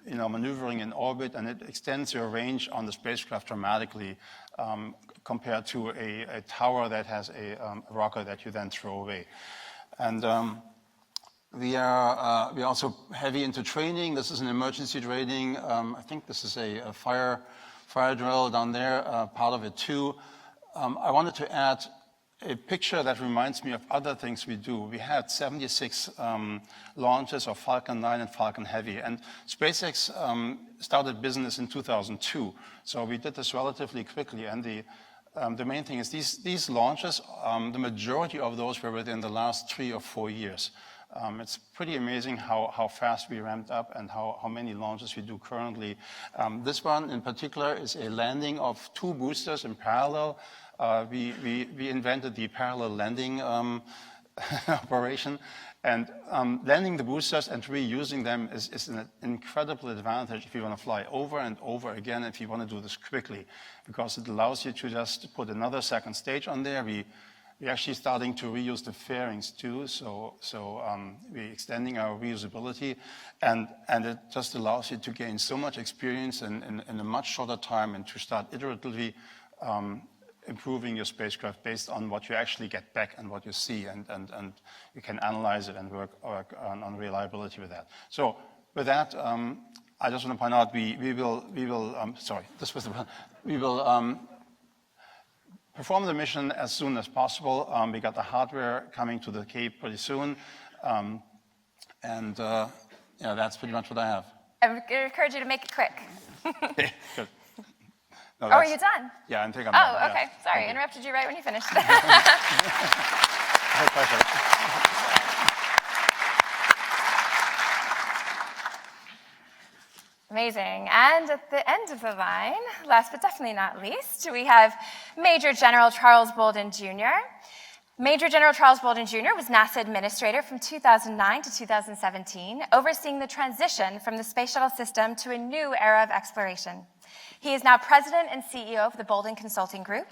G: maneuvering in orbit, and it extends your range on the spacecraft dramatically compared to a tower that has a rocket that you then throw away. And we are also heavy into training. This is an emergency training. I think this is a fire drill down there, part of it too. I wanted to add a picture that reminds me of other things we do. We had 76 launches of Falcon 9 and Falcon Heavy, and SpaceX started business in 2002. So we did this relatively quickly, and the main thing is these launches, the majority of those were within the last 3 or 4 years. It's pretty amazing how fast we ramped up and how many launches we do currently. This one in particular is a landing of 2 boosters in parallel. We invented the parallel landing operation, and landing the boosters and reusing them is an incredible advantage if you want to fly over and over again, if you want to do this quickly, because it allows you to just put another second stage on there. We're actually starting to reuse the fairings too, so we're extending our reusability, and it just allows you to gain so much experience in a much shorter time and to start iteratively improving your spacecraft based on what you actually get back and what you see, and you can analyze it and work on reliability with that. So with that, I just want to point out we will perform the mission as soon as possible. We got the hardware coming to the Cape pretty soon, and that's pretty much what I have.
B: I would encourage you to make it quick.
G: Okay, good. No,
B: are you done?
G: Yeah, I think I'm done.
B: Oh, okay.
G: Yeah.
B: Sorry, I interrupted you right when you finished.
G: My pleasure.
B: Amazing. And at the end of the line, last but definitely not least, we have Major General Charles Bolden Jr. Major General Charles Bolden Jr. was NASA Administrator from 2009 to 2017, overseeing the transition from the Space Shuttle system to a new era of exploration. He is now President and CEO of the Bolden Consulting Group.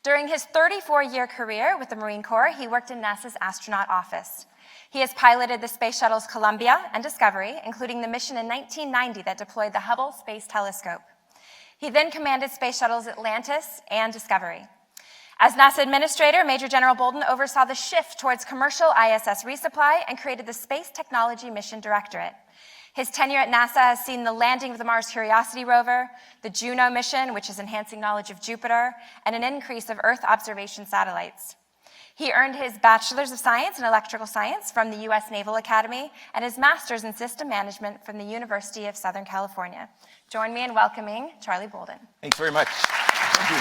B: During his 34-year career with the Marine Corps, he worked in NASA's astronaut office. He has piloted the Space Shuttles Columbia and Discovery, including the mission in 1990 that deployed the Hubble Space Telescope. He then commanded Space Shuttles Atlantis and Discovery. As NASA Administrator, Major General Bolden oversaw the shift towards commercial ISS resupply and created the Space Technology Mission Directorate. His tenure at NASA has seen the landing of the Mars Curiosity rover, the Juno mission, which is enhancing knowledge of Jupiter, and an increase of Earth observation satellites. He earned his Bachelor's of Science in Electrical Science from the U.S. Naval Academy and his Master's in System Management from the University of Southern California. Join me in welcoming Charlie Bolden.
L: Thanks very much. Thank you.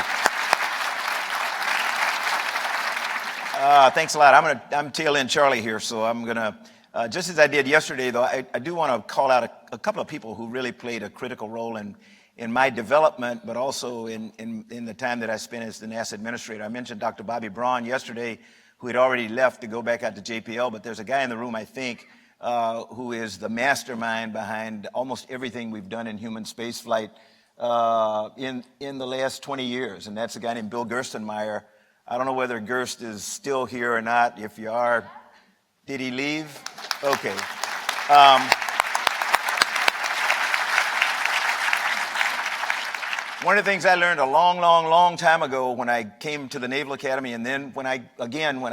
L: Thanks a lot. I'm tail end Charlie here, so I'm gonna, just as I did yesterday, though, I do want to call out a couple of people who really played a critical role in my development, but also in the time that I spent as the NASA Administrator. I mentioned Dr. Bobby Braun yesterday, who had already left to go back out to JPL, but there's a guy in the room, I think, who is the mastermind behind almost everything we've done in human spaceflight in the last 20 years, and that's a guy named Bill Gerstenmaier. I don't know whether Gerst is still here or not. If you are, did he leave? Okay. One of the things I learned a long time ago when I came to the Naval Academy, and then when I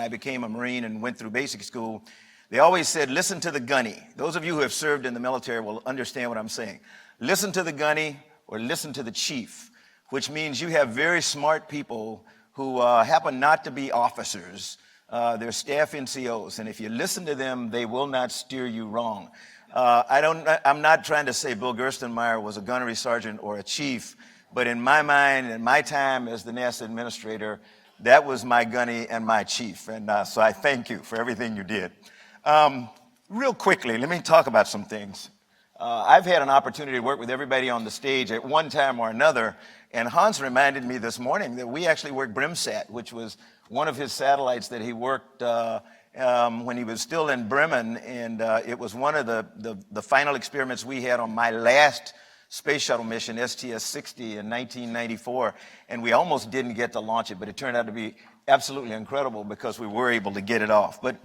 L: became a Marine and went through basic school, they always said, listen to the gunny. Those of you who have served in the military will understand what I'm saying. Listen to the gunny or listen to the chief, which means you have very smart people who happen not to be officers. They're staff NCOs, and if you listen to them, they will not steer you wrong. I'm not trying to say Bill Gerstenmaier was a gunnery sergeant or a chief, but in my mind, in my time as the NASA administrator, that was my gunny and my chief. And so I thank you for everything you did. Real quickly, let me talk about some things. I've had an opportunity to work with everybody on the stage at one time or another. And Hans reminded me this morning that we actually worked BRIMSAT, which was one of his satellites that he worked when he was still in Bremen. And it was one of the final experiments we had on my last space shuttle mission, STS-60 in 1994, and we almost didn't get to launch it, but it turned out to be absolutely incredible because we were able to get it off. But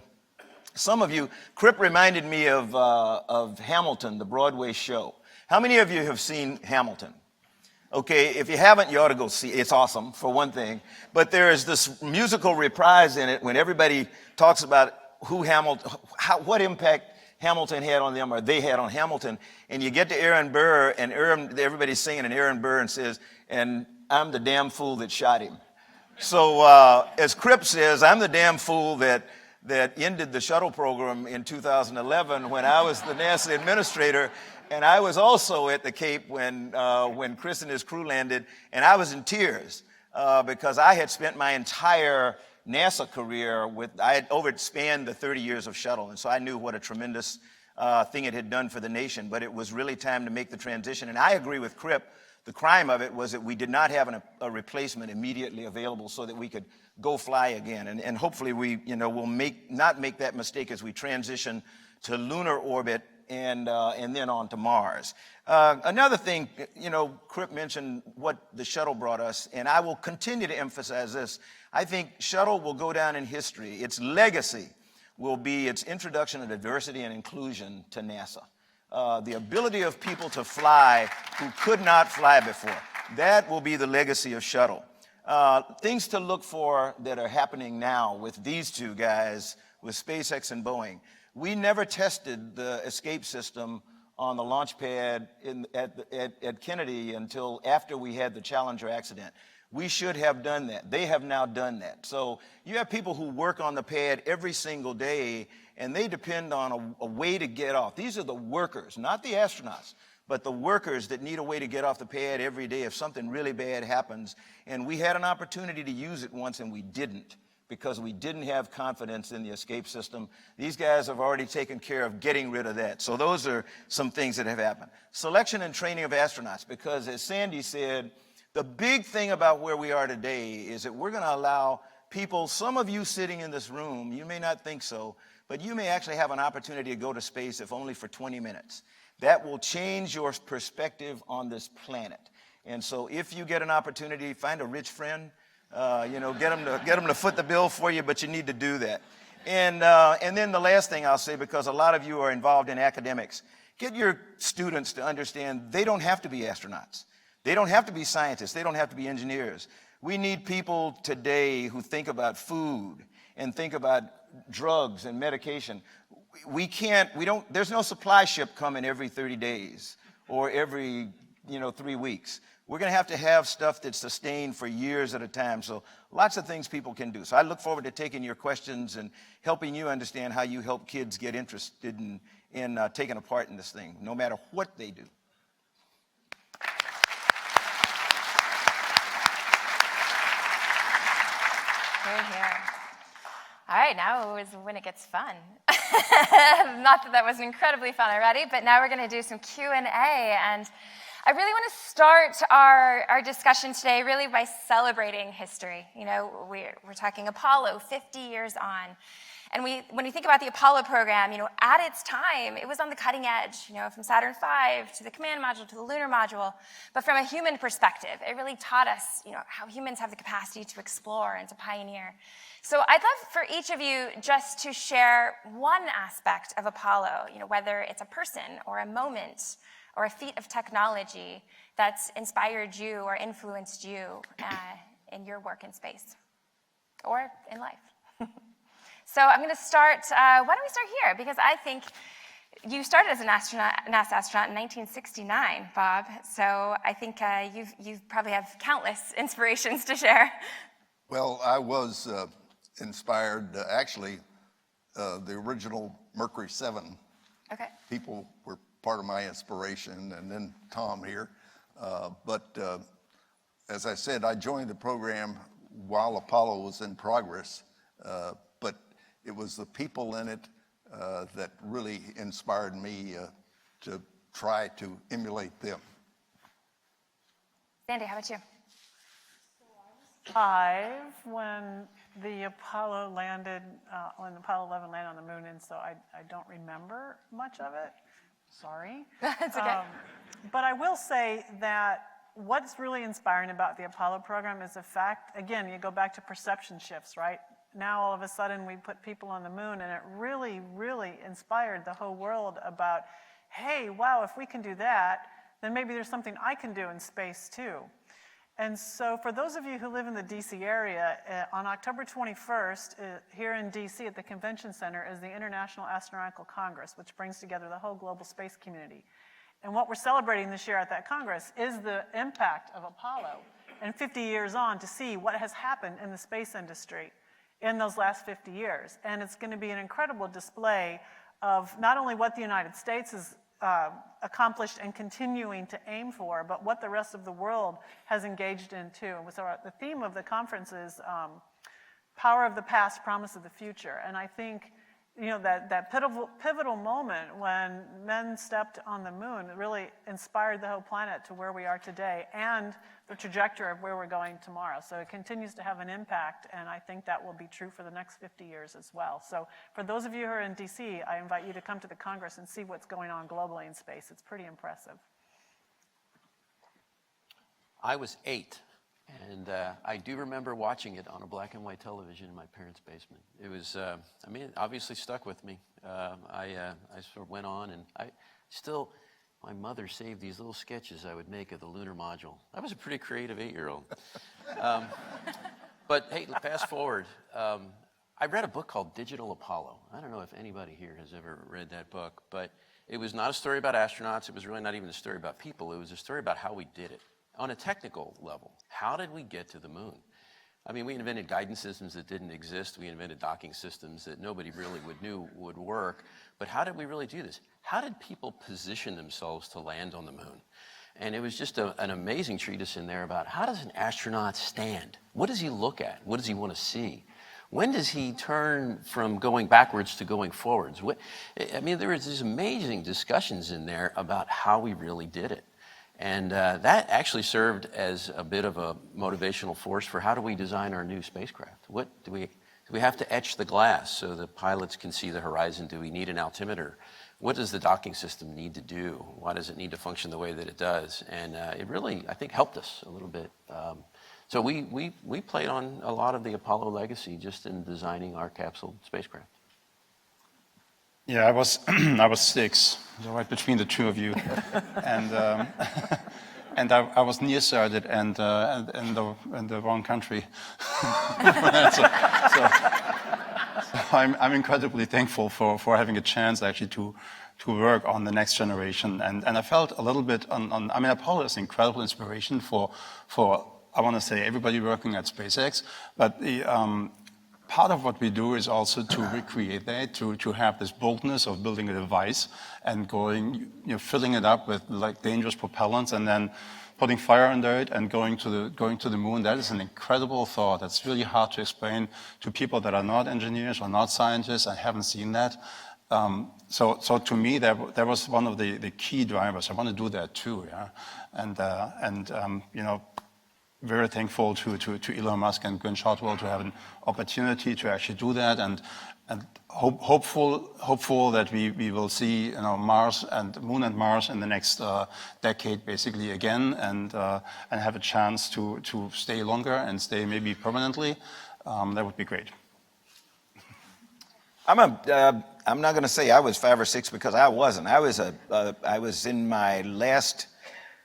L: some of you, Cripp reminded me of Hamilton, the Broadway show. How many of you have seen Hamilton? Okay, if you haven't, you ought to go see it. It's awesome, for one thing. But there is this musical reprise in it when everybody talks about what impact Hamilton had on them, or they had on Hamilton, and you get to Aaron Burr, and everybody's singing, and Aaron Burr says, and I'm the damn fool that shot him. So as Cripp says, I'm the damn fool that ended the shuttle program in 2011 when I was the NASA administrator, and I was also at the Cape when Chris and his crew landed, and I was in tears because I had spent my entire NASA career I had overspanned the 30 years of shuttle, and so I knew what a tremendous thing it had done for the nation, but it was really time to make the transition. And I agree with Cripp, the crime of it was that we did not have a replacement immediately available so that we could go fly again. And hopefully we will not make that mistake as we transition to lunar orbit and then on to Mars. Another thing, Cripp mentioned what the shuttle brought us, and I will continue to emphasize this. I think shuttle will go down in history. Its legacy will be its introduction of diversity and inclusion to NASA. The ability of people to fly who could not fly before. That will be the legacy of shuttle. Things to look for that are happening now with these two guys, with SpaceX and Boeing. We never tested the escape system on the launch pad at Kennedy until after we had the Challenger accident. We should have done that. They have now done that. So you have people who work on the pad every single day, and they depend on a way to get off. These are the workers, not the astronauts, but the workers that need a way to get off the pad every day if something really bad happens. And we had an opportunity to use it once, and we didn't, because we didn't have confidence in the escape system. These guys have already taken care of getting rid of that. So those are some things that have happened. Selection and training of astronauts, because as Sandy said, the big thing about where we are today is that we're going to allow people, some of you sitting in this room, you may not think so, but you may actually have an opportunity to go to space if only for 20 minutes. That will change your perspective on this planet. And so if you get an opportunity, find a rich friend, get them to foot the bill for you, but you need to do that. And then the last thing I'll say, because a lot of you are involved in academics, get your students to understand they don't have to be astronauts. They don't have to be scientists. They don't have to be engineers. We need people today who think about food and think about drugs and medication. There's no supply ship coming every 30 days or every 3 weeks. We're going to have stuff that's sustained for years at a time. So lots of things people can do. So I look forward to taking your questions and helping you understand how you help kids get interested in taking a part in this thing, no matter what they do.
B: Here, here. All right, now is when it gets fun. Not that wasn't incredibly fun already, but now we're going to do some Q&A. And I really want to start our discussion today really by celebrating history. We're talking Apollo 50 years on. And when you think about the Apollo program, at its time, it was on the cutting edge, from Saturn V to the command module to the lunar module. But from a human perspective, it really taught us, how humans have the capacity to explore and to pioneer. So I'd love for each of you just to share one aspect of Apollo, whether it's a person or a moment or a feat of technology that's inspired you or influenced you in your work in space or in life. So I'm going to start, why don't we start here? Because I think you started as a NASA astronaut in 1969, Bob. So I think you probably have countless inspirations to share.
D: Well, I was inspired, actually, the original Mercury 7.
B: Okay.
D: People were part of my inspiration, and then Tom here. But as I said, I joined the program while Apollo was in progress, but it was the people in it that really inspired me to try to emulate them.
B: Sandy, how about you?
E: 5 when the Apollo landed, when Apollo 11 landed on the moon, and so I don't remember much of it. Sorry.
B: That's okay.
E: But I will say that what's really inspiring about the Apollo program is the fact, again, you go back to perception shifts, right? Now all of a sudden we put people on the moon, and it really, really inspired the whole world about, hey, wow, if we can do that, then maybe there's something I can do in space too. And so for those of you who live in the DC area, on October 21st, here in DC at the Convention Center is the International Astronautical Congress, which brings together the whole global space community. And what we're celebrating this year at that Congress is the impact of Apollo, and 50 years on to see what has happened in the space industry in those last 50 years. And it's going to be an incredible display of not only what the United States has accomplished and continuing to aim for, but what the rest of the world has engaged in too. And so the theme of the conference is Power of the Past, Promise of the Future. And I think that pivotal moment when men stepped on the moon really inspired the whole planet to where we are today and the trajectory of where we're going tomorrow. So it continues to have an impact, and I think that will be true for the next 50 years as well. So for those of you who are in DC, I invite you to come to the Congress and see what's going on globally in space. It's pretty impressive.
F: I was 8, and I do remember watching it on a black and white television in my parents' basement. It was, it obviously stuck with me. I sort of went on, and my mother saved these little sketches I would make of the lunar module. I was a pretty creative 8-year-old. But hey, fast forward. I read a book called Digital Apollo. I don't know if anybody here has ever read that book, but it was not a story about astronauts. It was really not even a story about people. It was a story about how we did it. On a technical level, how did we get to the moon? I mean, we invented guidance systems that didn't exist. We invented docking systems that nobody really knew would work. But how did we really do this? How did people position themselves to land on the moon? And it was just an amazing treatise in there about how does an astronaut stand? What does he look at? What does he want to see? When does he turn from going backwards to going forwards? There was these amazing discussions in there about how we really did it. And that actually served as a bit of a motivational force for how do we design our new spacecraft? What do we have to etch the glass so the pilots can see the horizon? Do we need an altimeter? What does the docking system need to do? Why does it need to function the way that it does? And it really, I think, helped us a little bit. So we played on a lot of the Apollo legacy just in designing our capsule spacecraft.
G: Yeah, I was 6, so right between the two of you, and I was nearsighted and in the wrong country. so I'm incredibly thankful for having a chance actually to work on the next generation, and I felt a little bit on Apollo is an incredible inspiration for I want to say everybody working at SpaceX, but the part of what we do is also to recreate that, to have this boldness of building a device and going, filling it up with like dangerous propellants and then putting fire under it and going to the moon. That is an incredible thought. That's really hard to explain to people that are not engineers or not scientists and haven't seen that. So to me, that was one of the key drivers. I want to do that too, yeah. And very thankful to Elon Musk and Gwynne Shotwell to have an opportunity to actually do that, and hopeful that we will see Mars and Moon and Mars in the next decade basically again, and have a chance to stay longer and stay maybe permanently. That would be great.
L: I'm not going to say I was 5 or 6 because I wasn't. I was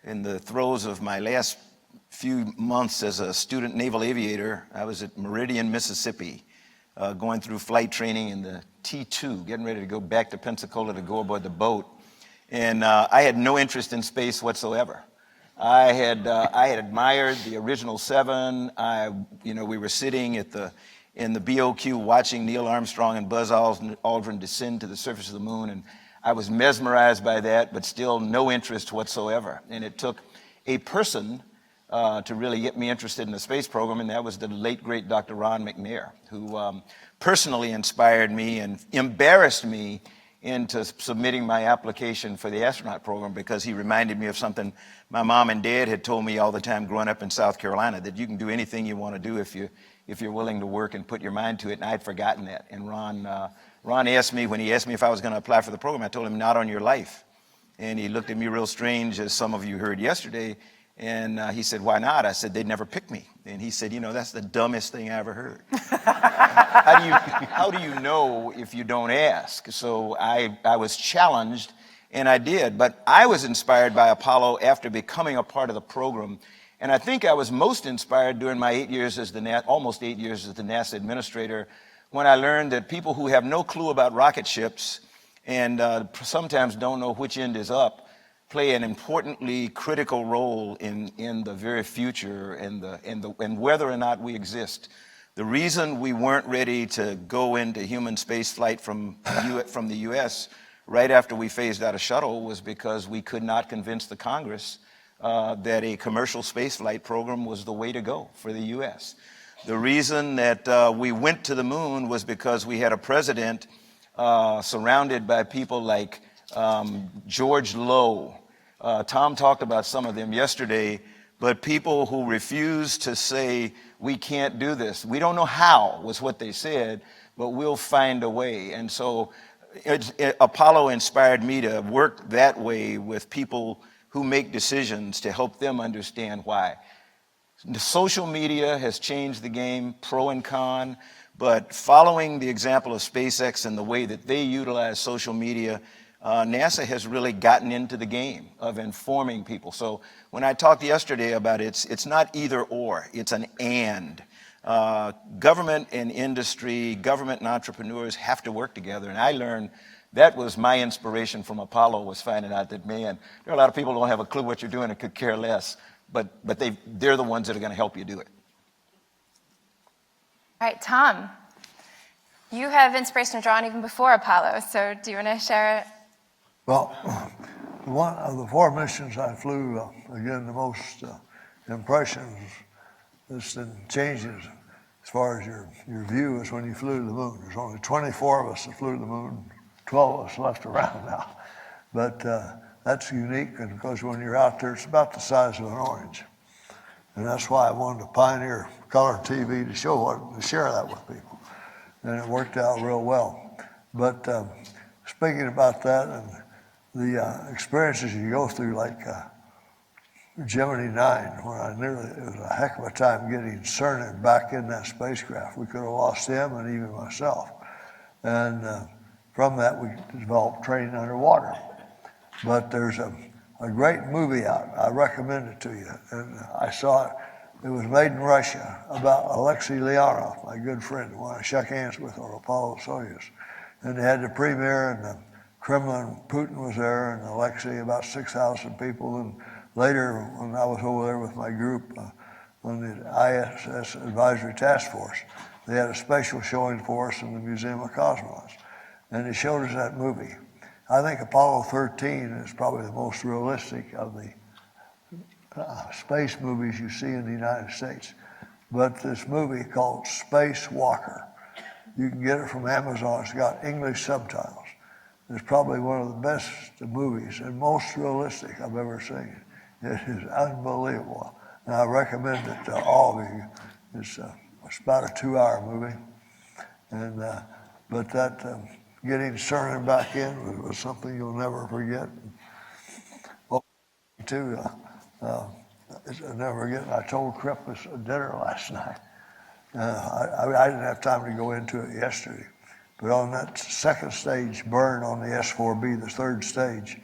L: in the throes of my last few months as a student naval aviator. I was at Meridian, Mississippi, going through flight training in the T-2, getting ready to go back to Pensacola to go aboard the boat. And I had no interest in space whatsoever. I had admired the original 7. We were sitting in the BOQ watching Neil Armstrong and Buzz Aldrin descend to the surface of the moon, and I was mesmerized by that, but still no interest whatsoever. And it took a person to really get me interested in the space program, and that was the late, great Dr. Ron McNair, who personally inspired me and embarrassed me into submitting my application for the astronaut program, because he reminded me of something my mom and dad had told me all the time growing up in South Carolina, that you can do anything you want to do if you're willing to work and put your mind to it, and I'd forgotten that. And Ron asked me, when he asked me if I was going to apply for the program, I told him, not on your life. And he looked at me real strange, as some of you heard yesterday, and he said, why not? I said, they'd never pick me. And he said, that's the dumbest thing I ever heard. How do you know if you don't ask? So I was challenged, and I did. But I was inspired by Apollo after becoming a part of the program. And I think I was most inspired during my almost 8 years as the NASA administrator, when I learned that people who have no clue about rocket ships and sometimes don't know which end is up play an importantly critical role in the very future and whether or not we exist. The reason we weren't ready to go into human space flight from the US right after we phased out a shuttle was because we could not convince the Congress that a commercial space flight program was the way to go for the US. The reason that we went to the moon was because we had a president surrounded by people like George Low. Tom talked about some of them yesterday, but people who refused to say, we can't do this. We don't know how, was what they said, but we'll find a way. And so Apollo inspired me to work that way with people who make decisions to help them understand why. The social media has changed the game, pro and con, but following the example of SpaceX and the way that they utilize social media, NASA has really gotten into the game of informing people. So when I talked yesterday about it's not either or, it's an and. Government and industry, government and entrepreneurs have to work together. And I learned that was my inspiration from Apollo, was finding out that, man, there are a lot of people who don't have a clue what you're doing and could care less, but they're the ones that are going to help you do it.
B: All right, Tom, you have inspiration to draw on even before Apollo, so do you want to share it?
C: Well, one of the 4 missions I flew, again, the most impressions and changes as far as your view is when you flew to the moon. There's only 24 of us that flew to the moon, 12 of us left around now. But that's unique, and because when you're out there, it's about the size of an orange. And that's why I wanted to pioneer color TV to share that with people. And it worked out real well. But speaking about that and the experiences you go through, like Gemini 9, when it was a heck of a time getting Cernan back in that spacecraft. We could have lost him and even myself. And from that, we developed training underwater. But there's a great movie out. I recommend it to you. And I saw it. It was made in Russia about Alexei Leonov, my good friend, the one I shook hands with on Apollo Soyuz. And they had the premiere, and the Kremlin, Putin was there, and Alexei, about 6,000 people. And later, when I was over there with my group on the ISS Advisory Task Force, they had a special showing for us in the Museum of Cosmonauts. And they showed us that movie. I think Apollo 13 is probably the most realistic of the space movies you see in the United States. But this movie called Spacewalker, you can get it from Amazon. It's got English subtitles. It's probably one of the best movies and most realistic I've ever seen. It is unbelievable. And I recommend it to all of you. It's about a 2-hour movie. And, but that getting Cernan back in was something you'll never forget. Well, too, I'll never forget, I told Crippen at dinner last night. I didn't have time to go into it yesterday, but on that second stage burn on the S4B, the third stage,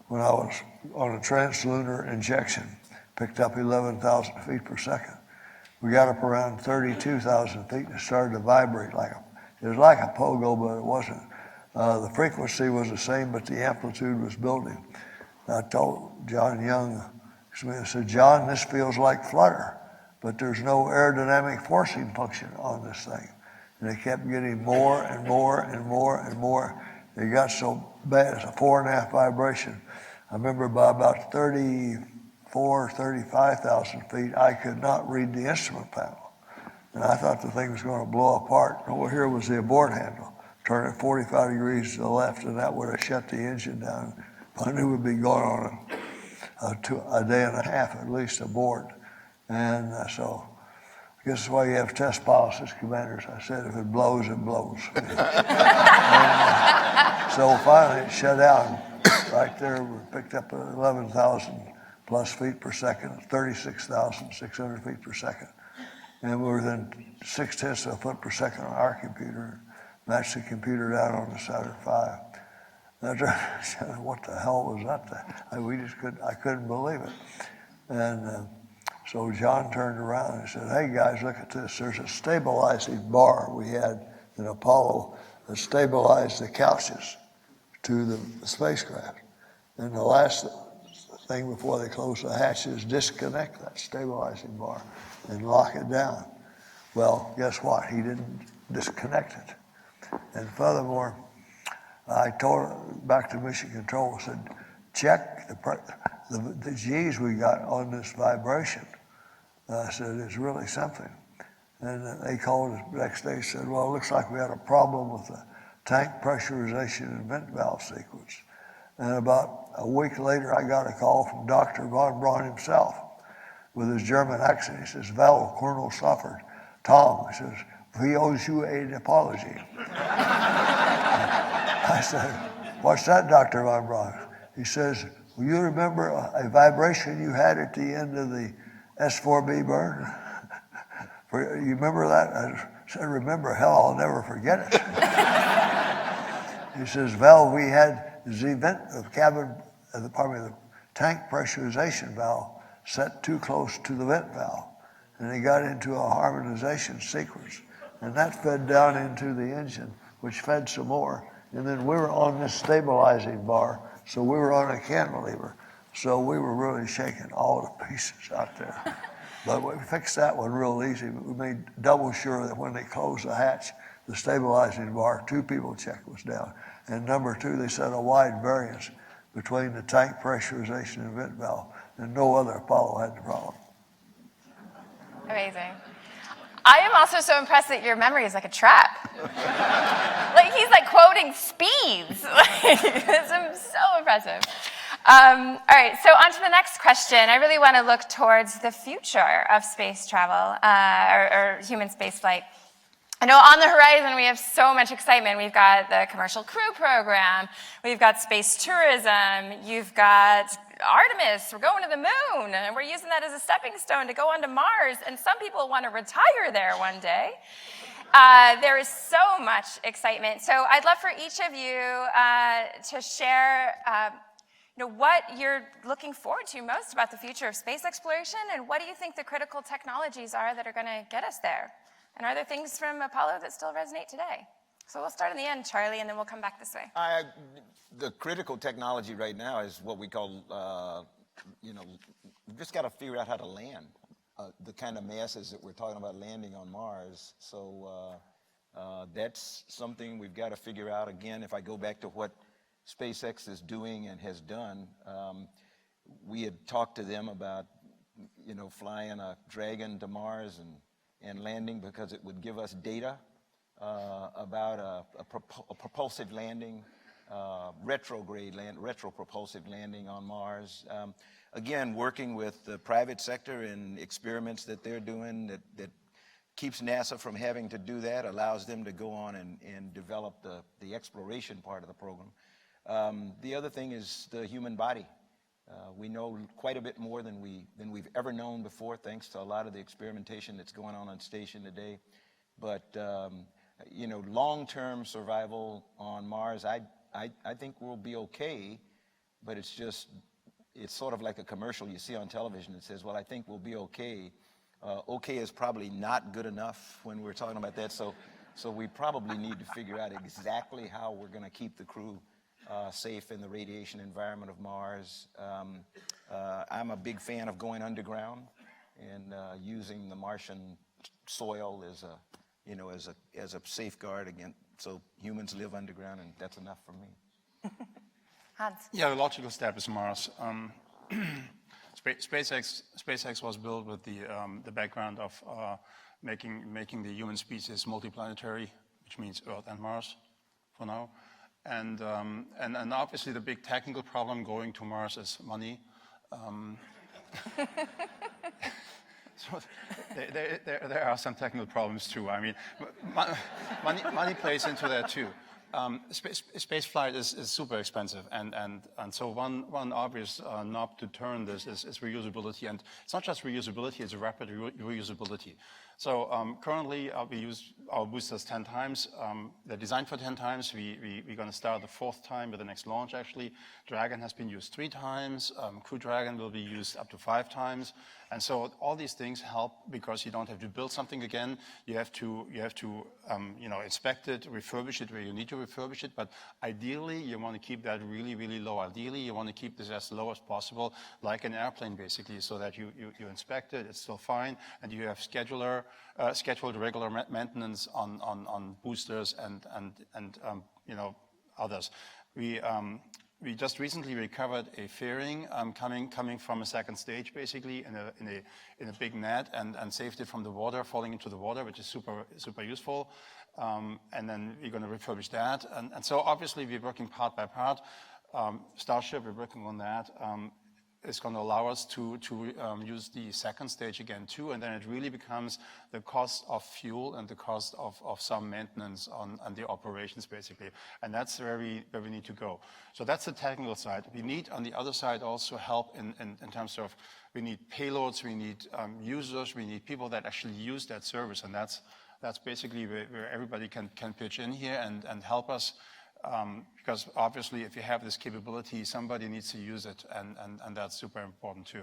C: when I was on a translunar injection, picked up 11,000 feet per second. We got up around 32,000 feet and it started to vibrate it was like a pogo, but it wasn't. The frequency was the same, but the amplitude was building. And I told John Young, I said, John, this feels like flutter, but there's no aerodynamic forcing function on this thing. And it kept getting more and more and more and more. It got so bad, it's a 4.5 vibration. I remember by about 35,000 feet, I could not read the instrument panel. And I thought the thing was going to blow apart. Over here was the abort handle. Turn it 45 degrees to the left, and that would have shut the engine down. I knew we'd be going on a day and a half at least aboard. And so I guess that's why you have test pilots as commanders. I said, if it blows, it blows. So finally it shut down right there. We picked up 11,000 plus feet per second, 36,600 feet per second. And we were within 0.6 of a foot per second on our computer, matched the computer down on the Saturn V. And I said, what the hell was that? I couldn't believe it. And so John turned around and said, hey guys, look at this. There's a stabilizing bar we had in Apollo that stabilized the couches to the spacecraft. And the last thing before they close the hatch is disconnect that stabilizing bar and lock it down. Well, guess what? He didn't disconnect it. And furthermore, I told back to Mission Control, I said, check the G's we got on this vibration. I said, it's really something. And they called us the next day and said, well, it looks like we had a problem with the tank pressurization and vent valve sequence. And about a week later, I got a call from Dr. von Braun himself with his German accent. He says, Val, Colonel Stafford, Tom, he says, he owes you an apology. I said, what's that, Dr. von Braun? He says, will you remember a vibration you had at the end of the S4B burn? You remember that? I said, remember, hell, I'll never forget it. He says, Val, we had the tank pressurization valve set too close to the vent valve. And they got into a harmonization sequence. And that fed down into the engine, which fed some more. And then we were on this stabilizing bar, so we were on a cantilever. So we were really shaking all the pieces out there. But we fixed that one real easy. We made double sure that when they closed the hatch, the stabilizing bar, 2 people check was down. And number 2, they set a wide variance between the tank pressurization and vent valve. And no other Apollo had the problem.
B: Amazing. I am also so impressed that your memory is like a trap. Like he's like quoting speeds. It's so impressive. All right, so on to the next question. I really want to look towards the future of space travel or human spaceflight. I know on the horizon we have so much excitement. We've got the commercial crew program, we've got space tourism, you've got Artemis, we're going to the moon, and we're using that as a stepping stone to go onto Mars, and some people want to retire there one day. There is so much excitement. So I'd love for each of you to share what you're looking forward to most about the future of space exploration, and what do you think the critical technologies are that are going to get us there? And are there things from Apollo that still resonate today? So we'll start in the end, Charlie, and then we'll come back this way.
L: The critical technology right now is what we call, we've just got to figure out how to land the kind of masses that we're talking about landing on Mars. So that's something we've got to figure out. Again, if I go back to what SpaceX is doing and has done, we had talked to them about, flying a Dragon to Mars and landing, because it would give us data about a propulsive landing retropropulsive landing on Mars. Again, working with the private sector in experiments that they're doing that keeps NASA from having to do that, allows them to go on and develop the exploration part of the program. The other thing is the human body. We know quite a bit more than we've ever known before, thanks to a lot of the experimentation that's going on station today. But you know, long-term survival on Mars, I think we'll be okay. But it's sort of like a commercial you see on television that says, "Well, I think we'll be okay." Okay is probably not good enough when we're talking about that. So we probably need to figure out exactly how we're going to keep the crew safe in the radiation environment of Mars. I'm a big fan of going underground and using the Martian soil as a safeguard against, so humans live underground, and that's enough for me.
B: Hans.
G: Yeah, the logical step is Mars. SpaceX was built with the background of making the human species multiplanetary, which means Earth and Mars for now. And obviously the big technical problem going to Mars is money. So there are some technical problems too. I mean, money plays into that too. Space flight is super expensive, and so one obvious knob to turn this is reusability, and it's not just reusability; it's rapid reusability. So currently we use our boosters 10 times. They're designed for 10 times. We're going to start the 4th time with the next launch. Actually, Dragon has been used 3 times. Crew Dragon will be used up to 5 times. And so all these things help because you don't have to build something again. You have to inspect it, refurbish it where you need to refurbish it. But ideally, you want to keep that really, really low. Ideally, you want to keep this as low as possible, like an airplane, basically, so that you inspect it, it's still fine, and you have scheduled regular maintenance on boosters and others. We just recently recovered a fairing coming from a 2nd stage, basically in a big net, and saved it from the water, falling into the water, which is super useful. And then we're going to refurbish that, and so obviously we're working part by part. Starship, we're working on that. It's going to allow us to use the 2nd stage again too, and then it really becomes the cost of fuel and the cost of some maintenance on the operations, basically. And that's where we need to go. So that's the technical side. We need on the other side also help in terms of, we need payloads, we need users, we need people that actually use that service, and that's basically where everybody can pitch in here and help us. Because obviously if you have this capability, somebody needs to use it, and that's super important too.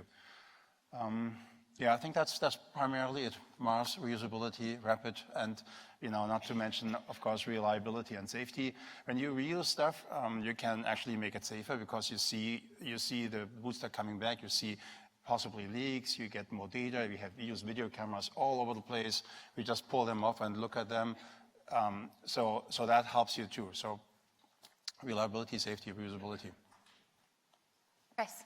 G: Yeah, I think that's primarily it. Mars, reusability, rapid, and not to mention, of course, reliability and safety. When you reuse stuff, you can actually make it safer because you see the booster coming back, you see possibly leaks, you get more data, we use video cameras all over the place. We just pull them off and look at them. So that helps you too. So reliability, safety, reusability.
B: Chris.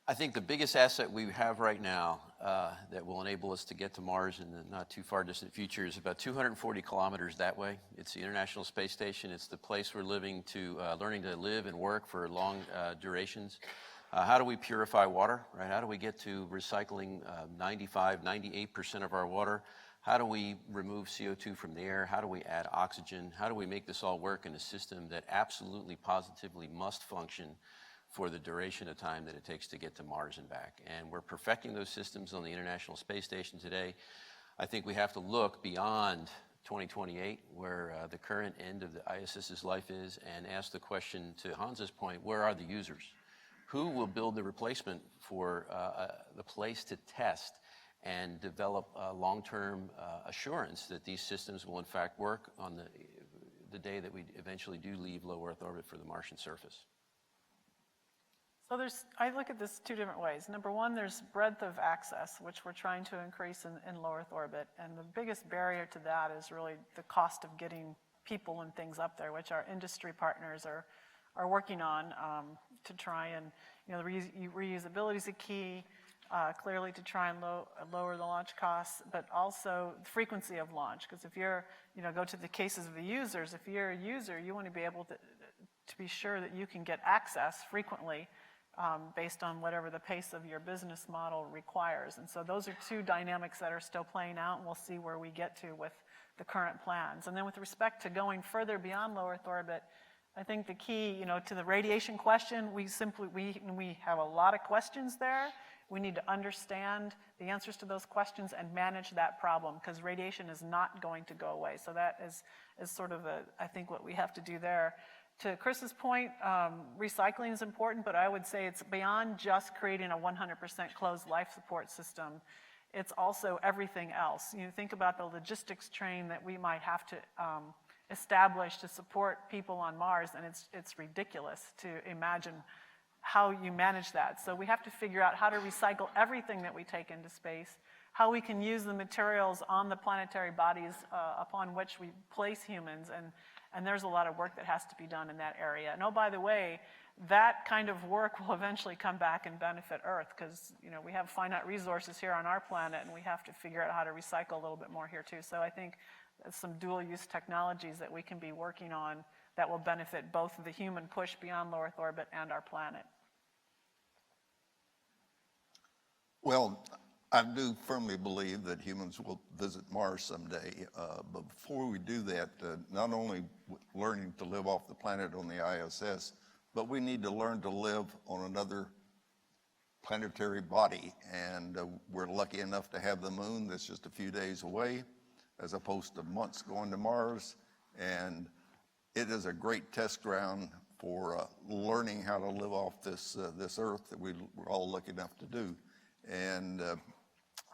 F: I think the biggest asset we have right now that will enable us to get to Mars in the not too far distant future is about 240 kilometers that way. It's the International Space Station. It's the place we're learning to live and work for long durations. How do we purify water, right? How do we get to recycling 95, 98% of our water? How do we remove CO2 from the air? How do we add oxygen? How do we make this all work in a system that absolutely, positively must function for the duration of time that it takes to get to Mars and back? And we're perfecting those systems on the International Space Station today. I think we have to look beyond 2028, where the current end of the ISS's life is, and ask the question, to Hans's point, where are the users? Who will build the replacement for the place to test and develop long-term assurance that these systems will in fact work on the day that we eventually do leave low Earth orbit for the Martian surface?
E: So I look at this 2 different ways. Number one, there's breadth of access, which we're trying to increase in low Earth orbit. And the biggest barrier to that is really the cost of getting people and things up there, which our industry partners are working on to try and, reusability is a key. Clearly to try and lower the launch costs, but also the frequency of launch. Because if you're, go to the cases of the users, if you're a user, you want to be able to be sure that you can get access frequently based on whatever the pace of your business model requires. And so those are two dynamics that are still playing out, and we'll see where we get to with the current plans. And then with respect to going further beyond low Earth orbit, I think the key, to the radiation question, we have a lot of questions there. We need to understand the answers to those questions and manage that problem, because radiation is not going to go away. So that is sort of I think what we have to do there. To Chris's point, recycling is important, but I would say it's beyond just creating a 100% closed life support system. It's also everything else. Think about the logistics train that we might have to establish to support people on Mars, and it's ridiculous to imagine how you manage that. So we have to figure out how to recycle everything that we take into space, how we can use the materials on the planetary bodies upon which we place humans, and there's a lot of work that has to be done in that area. And oh, by the way, that kind of work will eventually come back and benefit Earth, because we have finite resources here on our planet, and we have to figure out how to recycle a little bit more here too. So I think there's some dual-use technologies that we can be working on that will benefit both the human push beyond low Earth orbit and our planet.
D: Well, I do firmly believe that humans will visit Mars someday. But before we do that, not only learning to live off the planet on the ISS, but we need to learn to live on another planetary body. And we're lucky enough to have the moon that's just a few days away, as opposed to months going to Mars. And it is a great test ground for learning how to live off this Earth that we're all lucky enough to do. And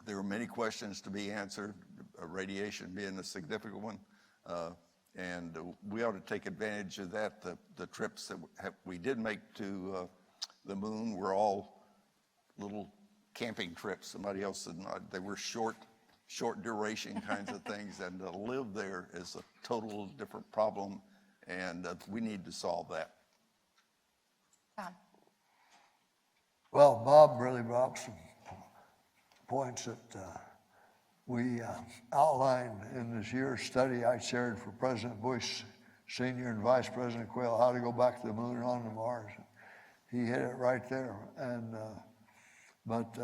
D: there are many questions to be answered, radiation being a significant one. And we ought to take advantage of that. The trips that we did make to the moon were all little camping trips. Somebody else said they were short duration kinds of things. And to live there is a total different problem. And we need to solve that.
B: Bob.
C: Well, Bob really brought up some points that we outlined in this year's study I shared for President Bush Sr. and Vice President Quayle, how to go back to the moon and on to Mars. He hit it right there. And but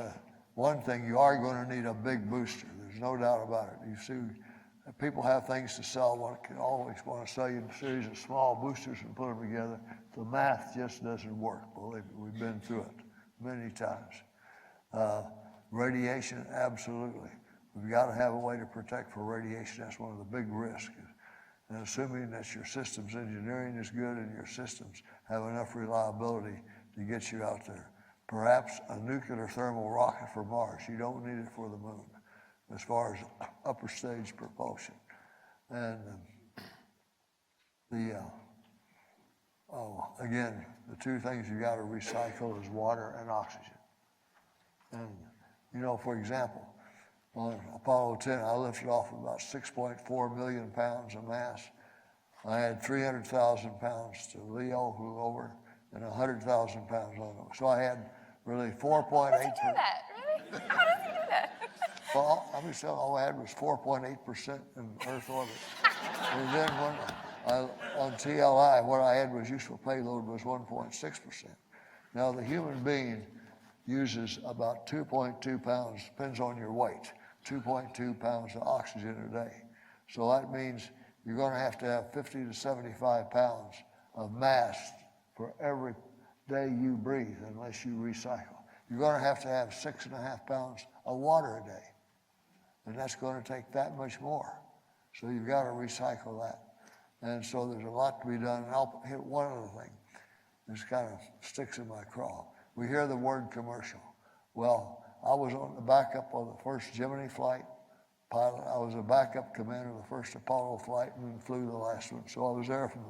C: one thing, you are going to need a big booster. There's no doubt about it. You see, people have things to sell. One can always want to sell you a series of small boosters and put them together. The math just doesn't work. Believe me, we've been through it many times. Radiation, absolutely. We've got to have a way to protect for radiation. That's one of the big risks. And assuming that your systems engineering is good and your systems have enough reliability to get you out there. Perhaps a nuclear thermal rocket for Mars. You don't need it for the moon as far as upper stage propulsion. And again, the two things you got to recycle is water and oxygen. And for example, on Apollo 10, I lifted off about 6.4 million pounds of mass. I had 300,000 pounds to Leo, flew over, and 100,000 pounds on it. So I had really 4.8.
B: How does he do that? Really? How does he do that?
C: Well, I mean, so all I had was 4.8% in Earth orbit. And then on TLI, what I had was useful payload was 1.6%. Now the human being uses about 2.2 pounds, depends on your weight, 2.2 pounds of oxygen a day. So that means you're going to have 50 to 75 pounds of mass for every day you breathe unless you recycle. You're going to have 6.5 pounds of water a day. And that's going to take that much more. So you've got to recycle that. And so there's a lot to be done. And I'll hit one other thing. This kind of sticks in my craw. We hear the word commercial. Well, I was on the backup of the first Gemini flight pilot. I was a backup commander of the first Apollo flight and then flew the last one. So I was there from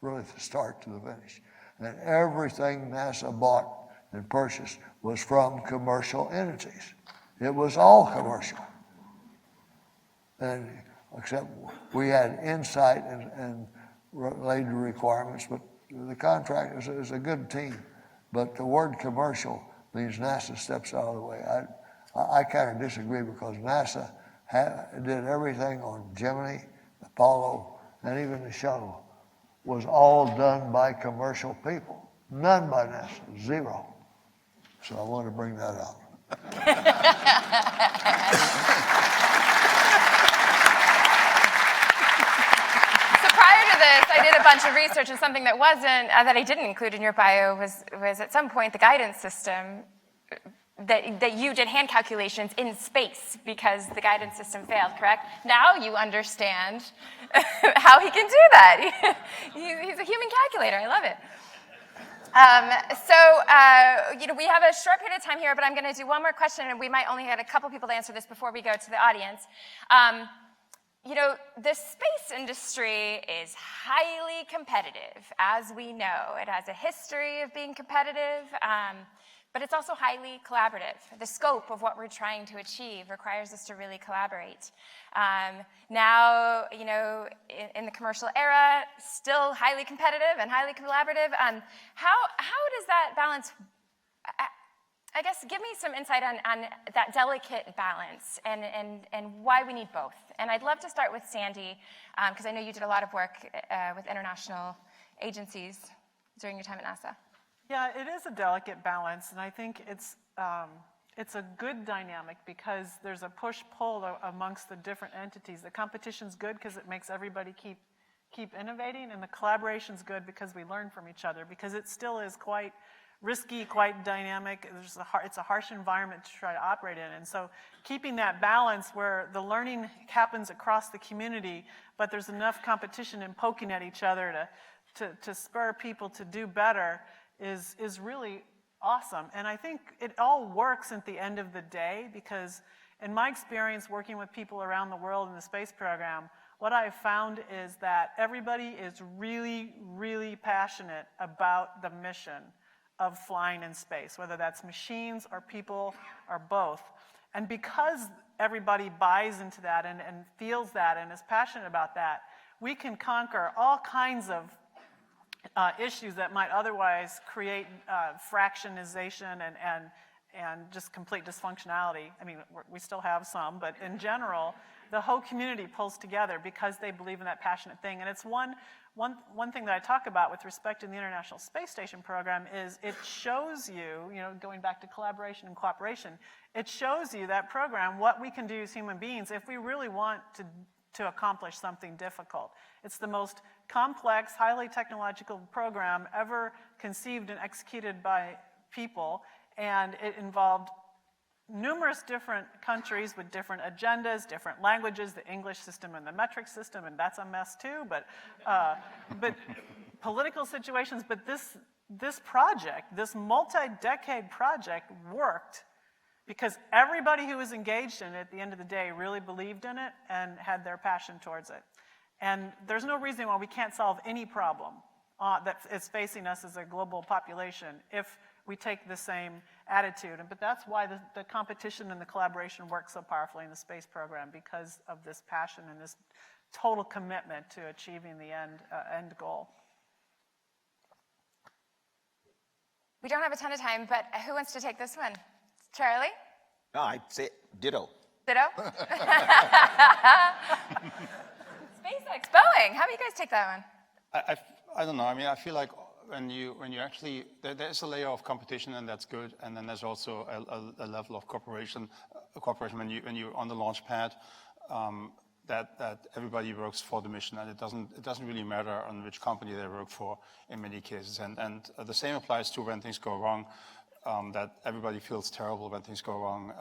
C: really the start to the finish. And everything NASA bought and purchased was from commercial entities. It was all commercial. And except we had insight and related requirements, but the contract is a good team. But the word commercial means NASA steps out of the way. I kind of disagree because NASA did everything on Gemini, Apollo, and even the shuttle was all done by commercial people. None by NASA, zero. So I want to bring that up.
B: I did a bunch of research, and something that I didn't include in your bio was at some point the guidance system that you did hand calculations in space because the guidance system failed, correct? Now you understand how he can do that. He's a human calculator. I love it. We have a short period of time here, but I'm going to do one more question, and we might only get a couple people to answer this before we go to the audience. The space industry is highly competitive, as we know. It has a history of being competitive, but it's also highly collaborative. The scope of what we're trying to achieve requires us to really collaborate. Now, in the commercial era, still highly competitive and highly collaborative. How does that balance? I guess give me some insight on that delicate balance and why we need both. And I'd love to start with Sandy, because I know you did a lot of work with international agencies during your time at NASA.
E: Yeah, it is a delicate balance, and I think it's a good dynamic because there's a push-pull amongst the different entities. The competition's good because it makes everybody keep innovating, and the collaboration's good because we learn from each other, because it still is quite risky, quite dynamic. It's a harsh environment to try to operate in. And so keeping that balance where the learning happens across the community, but there's enough competition and poking at each other to spur people to do better is really awesome. And I think it all works at the end of the day, because in my experience working with people around the world in the space program, what I've found is that everybody is really, really passionate about the mission of flying in space, whether that's machines or people or both. And because everybody buys into that and feels that and is passionate about that, we can conquer all kinds of issues that might otherwise create fractionization and just complete dysfunctionality. I mean, we still have some, but in general, the whole community pulls together because they believe in that passionate thing. And it's one thing that I talk about with respect to the International Space Station program is it shows you, going back to collaboration and cooperation, it shows you, that program, what we can do as human beings if we really want to accomplish something difficult. It's the most complex, highly technological program ever conceived and executed by people, and it involved numerous different countries with different agendas, different languages, the English system and the metric system, and that's a mess too, but political situations. But this project, this multi-decade project worked because everybody who was engaged in it at the end of the day really believed in it and had their passion towards it. And there's no reason why we can't solve any problem that is facing us as a global population if we take the same attitude. But that's why the competition and the collaboration works so powerfully in the space program, because of this passion and this total commitment to achieving the end goal.
B: We don't have a ton of time, but who wants to take this one? Charlie?
L: No, I'd say ditto.
B: Ditto? SpaceX, Boeing, how do you guys take that one?
G: I don't know. I mean, I feel like when you actually, there's a layer of competition, and that's good, and then there's also a level of cooperation when you're on the launch pad, that everybody works for the mission, and it doesn't really matter on which company they work for in many cases, and the same applies to when things go wrong, that everybody feels terrible when things go wrong,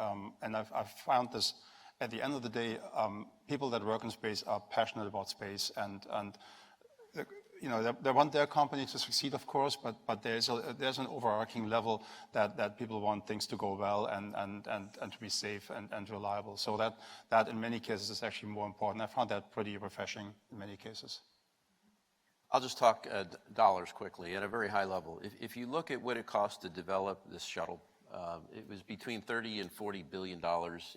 G: and I've found this. At the end of the day, people that work in space are passionate about space, and they want their company to succeed, of course, but there's an overarching level that people want things to go well and to be safe and reliable. So that in many cases is actually more important. I found that pretty refreshing in many cases.
F: I'll just talk dollars quickly at a very high level. If you look at what it cost to develop this shuttle, it was between $30 and $40 billion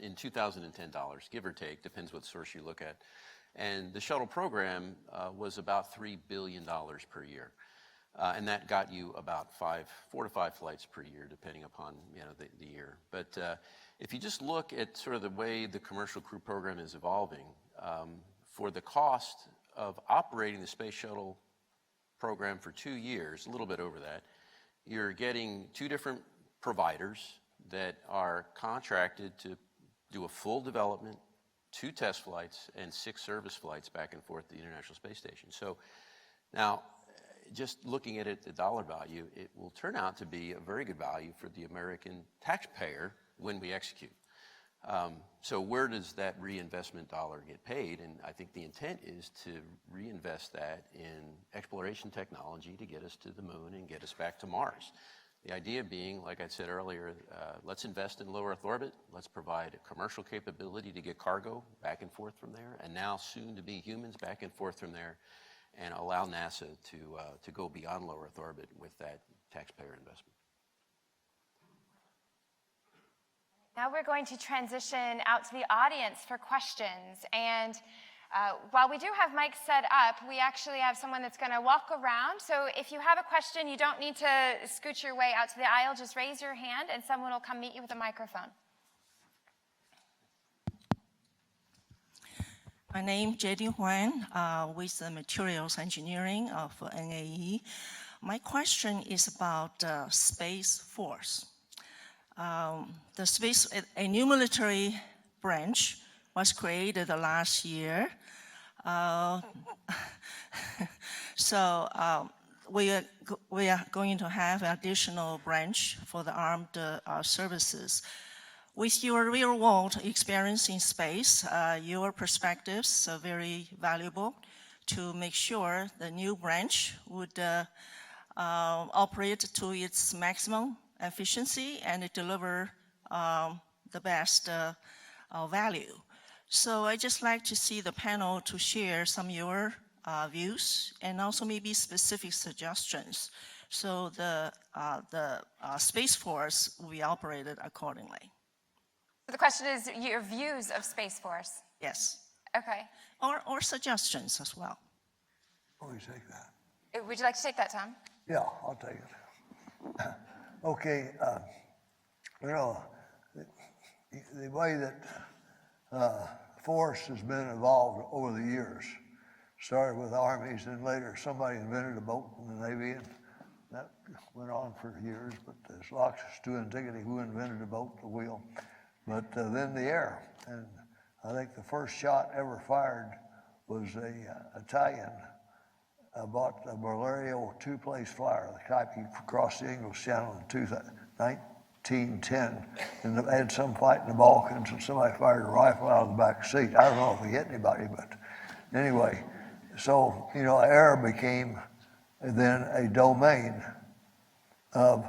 F: in 2010 dollars, give or take, depends what source you look at. And the shuttle program was about $3 billion per year. And that got you about 4 to 5 flights per year, depending upon the year. But if you just look at sort of the way the commercial crew program is evolving, for the cost of operating the space shuttle program for 2 years, a little bit over that, you're getting 2 different providers that are contracted to do a full development, 2 test flights, and 6 service flights back and forth to the International Space Station. So now, just looking at it, the dollar value, it will turn out to be a very good value for the American taxpayer when we execute. So where does that reinvestment dollar get paid? And I think the intent is to reinvest that in exploration technology to get us to the moon and get us back to Mars. The idea being, like I said earlier, let's invest in low Earth orbit. Let's provide a commercial capability to get cargo back and forth from there, and now soon to be humans back and forth from there, and allow NASA to go beyond low Earth orbit with that taxpayer investment.
B: Now we're going to transition out to the audience for questions. And while we do have mics set up, we actually have someone that's going to walk around. So if you have a question, you don't need to scoot your way out to the aisle. Just raise your hand and someone will come meet you with a microphone.
M: My name is JD Huang with the Materials Engineering of NAE. My question is about Space Force. A new military branch was created last year. We are going to have an additional branch for the armed services. With your real-world experience in space, your perspectives are very valuable to make sure the new branch would operate to its maximum efficiency and deliver the best value. So I just like to see the panel to share some of your views and also maybe specific suggestions so the Space Force will be operated accordingly.
B: So the question is your views of Space Force.
M: Yes.
B: Okay.
M: Or suggestions as well.
C: Let me take that.
B: Would you like to take that, Tom?
C: Yeah, I'll take it. Okay, you know, the way that force has been evolved over the years, started with armies and later somebody invented a boat in the Navy and that went on for years, but there's lots to antiquity who invented the boat, the wheel, but then the air. And I think the first shot ever fired was a Italian bought a Valerio 2-place flyer, the type you crossed the English Channel in 1910, and they had some fight in the Balkans, and somebody fired a rifle out of the back seat. I don't know if he hit anybody, but anyway, so, you know, air became then a domain of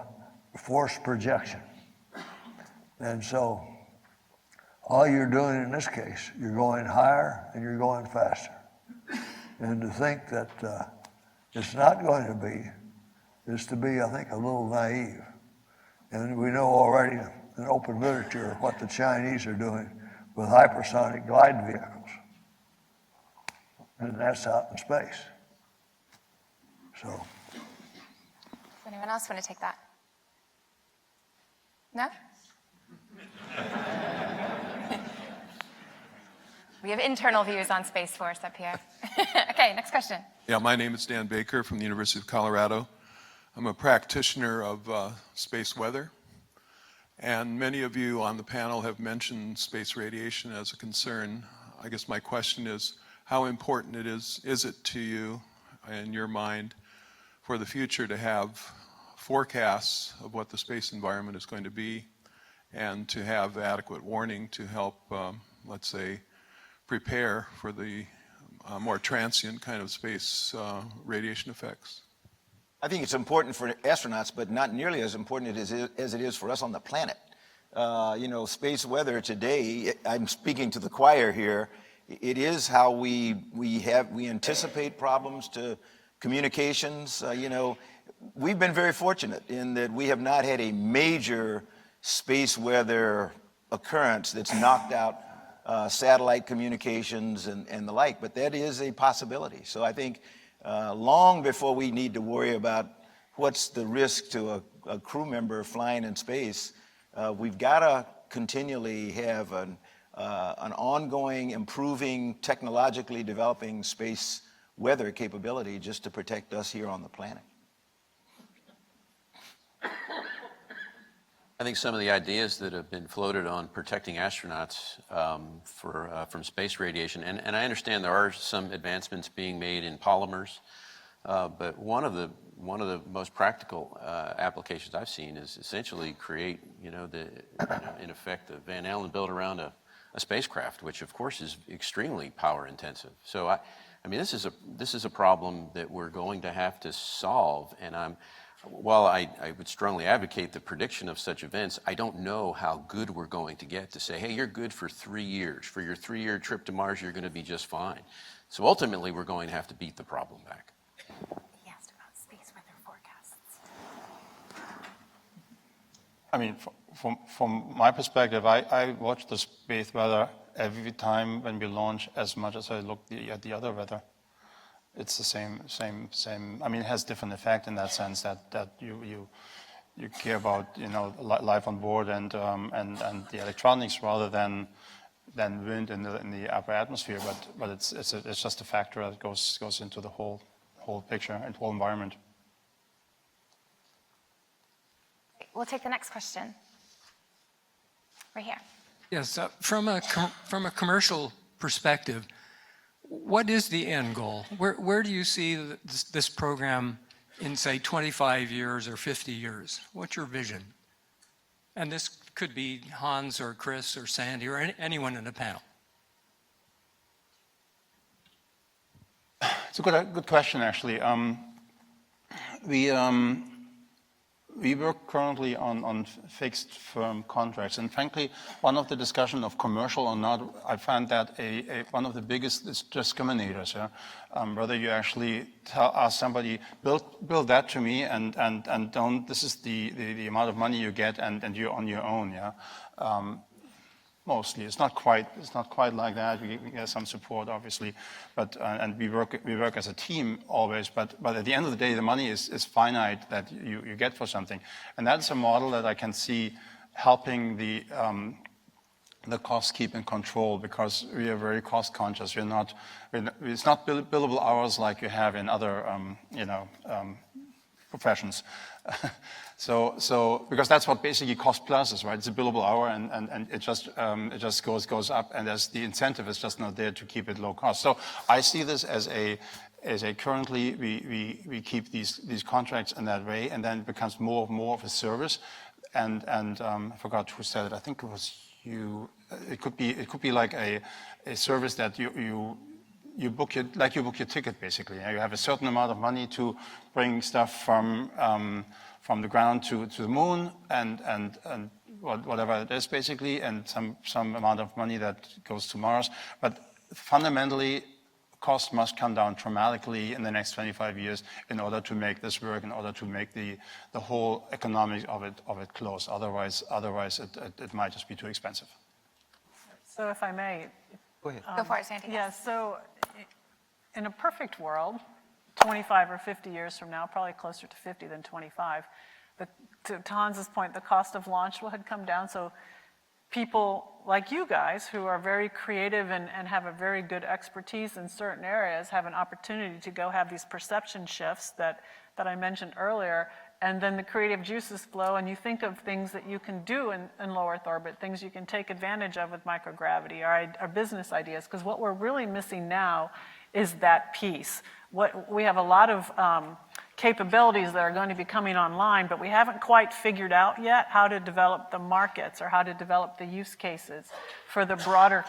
C: force projection. And so all you're doing in this case, you're going higher and you're going faster. And to think that it's not going to be is to be, I think, a little naive. And we know already in open literature what the Chinese are doing with hypersonic glide vehicles. And that's out in space. So.
B: Does anyone else want to take that? No? We have internal views on Space Force up here. Okay, next question.
N: Yeah, my name is Dan Baker from the University of Colorado. I'm a practitioner of space weather, and many of you on the panel have mentioned space radiation as a concern. I guess my question is, how important is it to you, in your mind, for the future to have forecasts of what the space environment is going to be, and to have adequate warning to help, let's say, prepare for the more transient kind of space radiation effects?
L: I think it's important for astronauts, but not nearly as important as it is for us on the planet. You know, space weather today, I'm speaking to the choir here, it is how we anticipate problems to communications. You know, we've been very fortunate in that we have not had a major space weather occurrence that's knocked out satellite communications and the like, but that is a possibility. So I think long before we need to worry about what's the risk to a crew member flying in space, we've got to continually have an ongoing, improving, technologically developing space weather capability just to protect us here on the planet.
F: I think some of the ideas that have been floated on protecting astronauts from space radiation, and I understand there are some advancements being made in polymers, but one of the most practical applications I've seen is essentially create, in effect, the Van Allen built around a spacecraft, which of course is extremely power intensive. So I mean, this is a problem that we're going to have to solve, and while I would strongly advocate the prediction of such events, I don't know how good we're going to get to say, hey, you're good for 3 years. For your 3-year trip to Mars, you're going to be just fine. So ultimately, we're going to have to beat the problem back.
B: He asked about space weather forecasts.
G: I mean, from my perspective, I watch the space weather every time when we launch as much as I look at the other weather. It's the same. I mean, it has different effect in that sense that you care about life on board and the electronics rather than wind in the upper atmosphere. But it's just a factor that goes into the whole picture and whole environment.
B: We'll take the next question. Right here.
O: Yes, from a commercial perspective, what is the end goal? Where do you see this program in, say, 25 years or 50 years? What's your vision? And this could be Hans or Chris or Sandy or anyone in the panel.
G: It's a good question, actually. We work currently on fixed firm contracts, and frankly, one of the discussion of commercial or not, I find that one of the biggest discriminators. Whether you actually ask somebody, build that to me, and don't. This is the amount of money you get, and you're on your own. Mostly, it's not quite like that. We get some support, obviously, but and we work as a team always. But at the end of the day, the money is finite that you get for something, and that's a model that I can see helping the cost keep in control, because we are very cost conscious. It's not billable hours like you have in other professions. So because that's what basically cost plus is, right? It's a billable hour, and it just goes up, and as the incentive is just not there to keep it low cost. So I see this as a currently we keep these contracts in that way, and then it becomes more of a service. And I forgot who said it. I think it was you. It could be like a service that you book your ticket, basically. You have a certain amount of money to bring stuff from the ground to the moon, and whatever it is, basically, and some amount of money that goes to Mars. But fundamentally, cost must come down dramatically in the next 25 years in order to make this work, in order to make the whole economics of it close. Otherwise, it might just be too expensive.
E: So if I may.
G: Go ahead.
B: Go for it, Sandy.
E: Yeah, so in a perfect world, 25 or 50 years from now, probably closer to 50 than 25, to Hans's point, the cost of launch had come down. So people like you guys who are very creative and have a very good expertise in certain areas have an opportunity to go have these perception shifts that I mentioned earlier, and then the creative juices flow, and you think of things that you can do in low Earth orbit, things you can take advantage of with microgravity, or business ideas, because what we're really missing now is that piece. We have a lot of capabilities that are going to be coming online, but we haven't quite figured out yet how to develop the markets or how to develop the use cases for the broader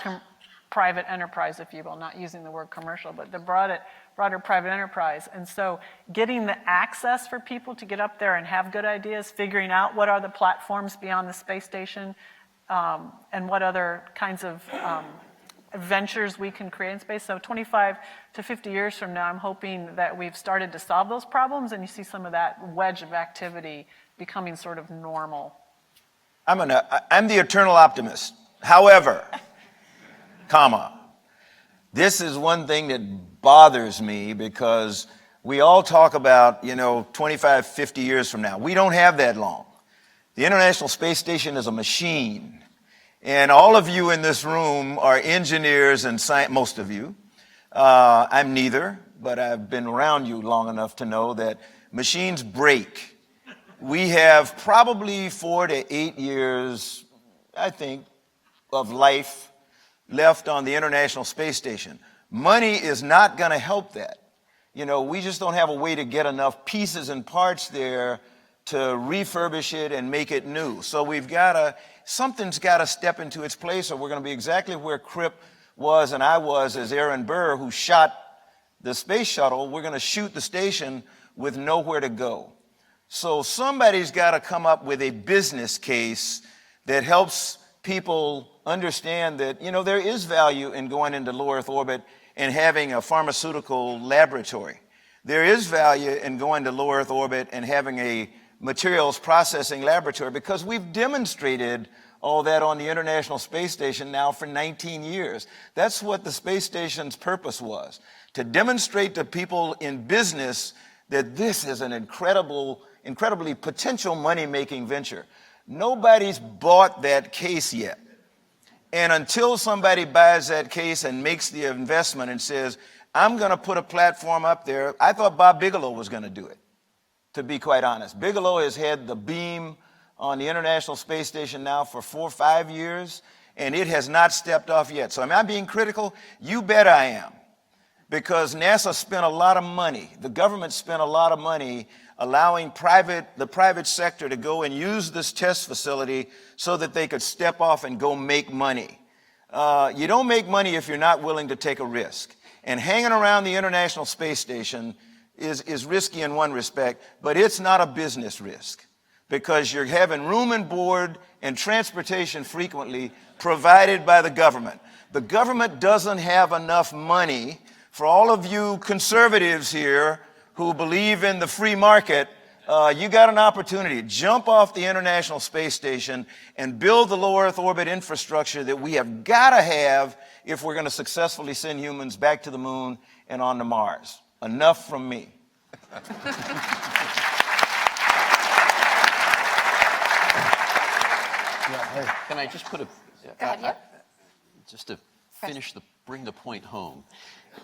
E: private enterprise, if you will, not using the word commercial, but the broader private enterprise. And so getting the access for people to get up there and have good ideas, figuring out what are the platforms beyond the space station, and what other kinds of ventures we can create in space. So 25 to 50 years from now, I'm hoping that we've started to solve those problems, and you see some of that wedge of activity becoming sort of normal.
L: I'm the eternal optimist. However, this is one thing that bothers me, because we all talk about, 25, 50 years from now. We don't have that long. The International Space Station is a machine. And all of you in this room are engineers and science, most of you. I'm neither, but I've been around you long enough to know that machines break. We have probably 4 to 8 years, I think, of life left on the International Space Station. Money is not going to help that. You know, we just don't have a way to get enough pieces and parts there to refurbish it and make it new. So we've got to, something's got to step into its place, or we're going to be exactly where Cripp was and I was as Aaron Burr, who shot the space shuttle. We're going to shoot the station with nowhere to go. So somebody's got to come up with a business case that helps people understand that, you know, there is value in going into low Earth orbit and having a pharmaceutical laboratory. There is value in going to low Earth orbit and having a materials processing laboratory, because we've demonstrated all that on the International Space Station now for 19 years. That's what the space station's purpose was, to demonstrate to people in business that this is an incredibly potential money-making venture. Nobody's bought that case yet. And until somebody buys that case and makes the investment and says, I'm going to put a platform up there, I thought Bob Bigelow was going to do it, to be quite honest. Bigelow has had the beam on the International Space Station now for 4 or 5 years, and it has not stepped off yet. So am I being critical? You bet I am. Because NASA spent a lot of money, the government spent a lot of money allowing the private sector to go and use this test facility so that they could step off and go make money. You don't make money if you're not willing to take a risk. And hanging around the International Space Station is risky in one respect, but it's not a business risk, because you're having room and board and transportation frequently provided by the government. The government doesn't have enough money for all of you conservatives here who believe in the free market. You got an opportunity. Jump off the International Space Station and build the low Earth orbit infrastructure that we have got to have if we're going to successfully send humans back to the moon and on to Mars. Enough from me.
F: Can I just put a, just to bring the point home.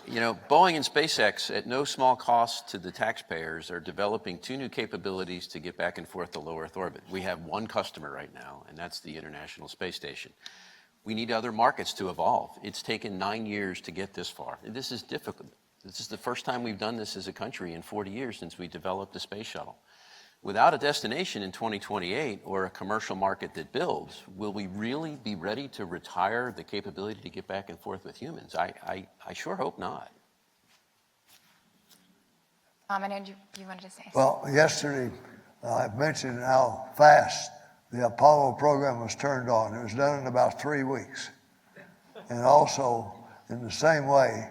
F: You know, Boeing and SpaceX, at no small cost to the taxpayers, are developing 2 new capabilities to get back and forth to low Earth orbit. We have one customer right now, and that's the International Space Station. We need other markets to evolve. It's taken 9 years to get this far. This is difficult. This is the first time we've done this as a country in 40 years since we developed the space shuttle. Without a destination in 2028 or a commercial market that builds, will we really be ready to retire the capability to get back and forth with humans? I sure hope not.
B: I know you wanted to say something.
C: Well, yesterday I mentioned how fast the Apollo program was turned on. It was done in about 3 weeks. And also, in the same way,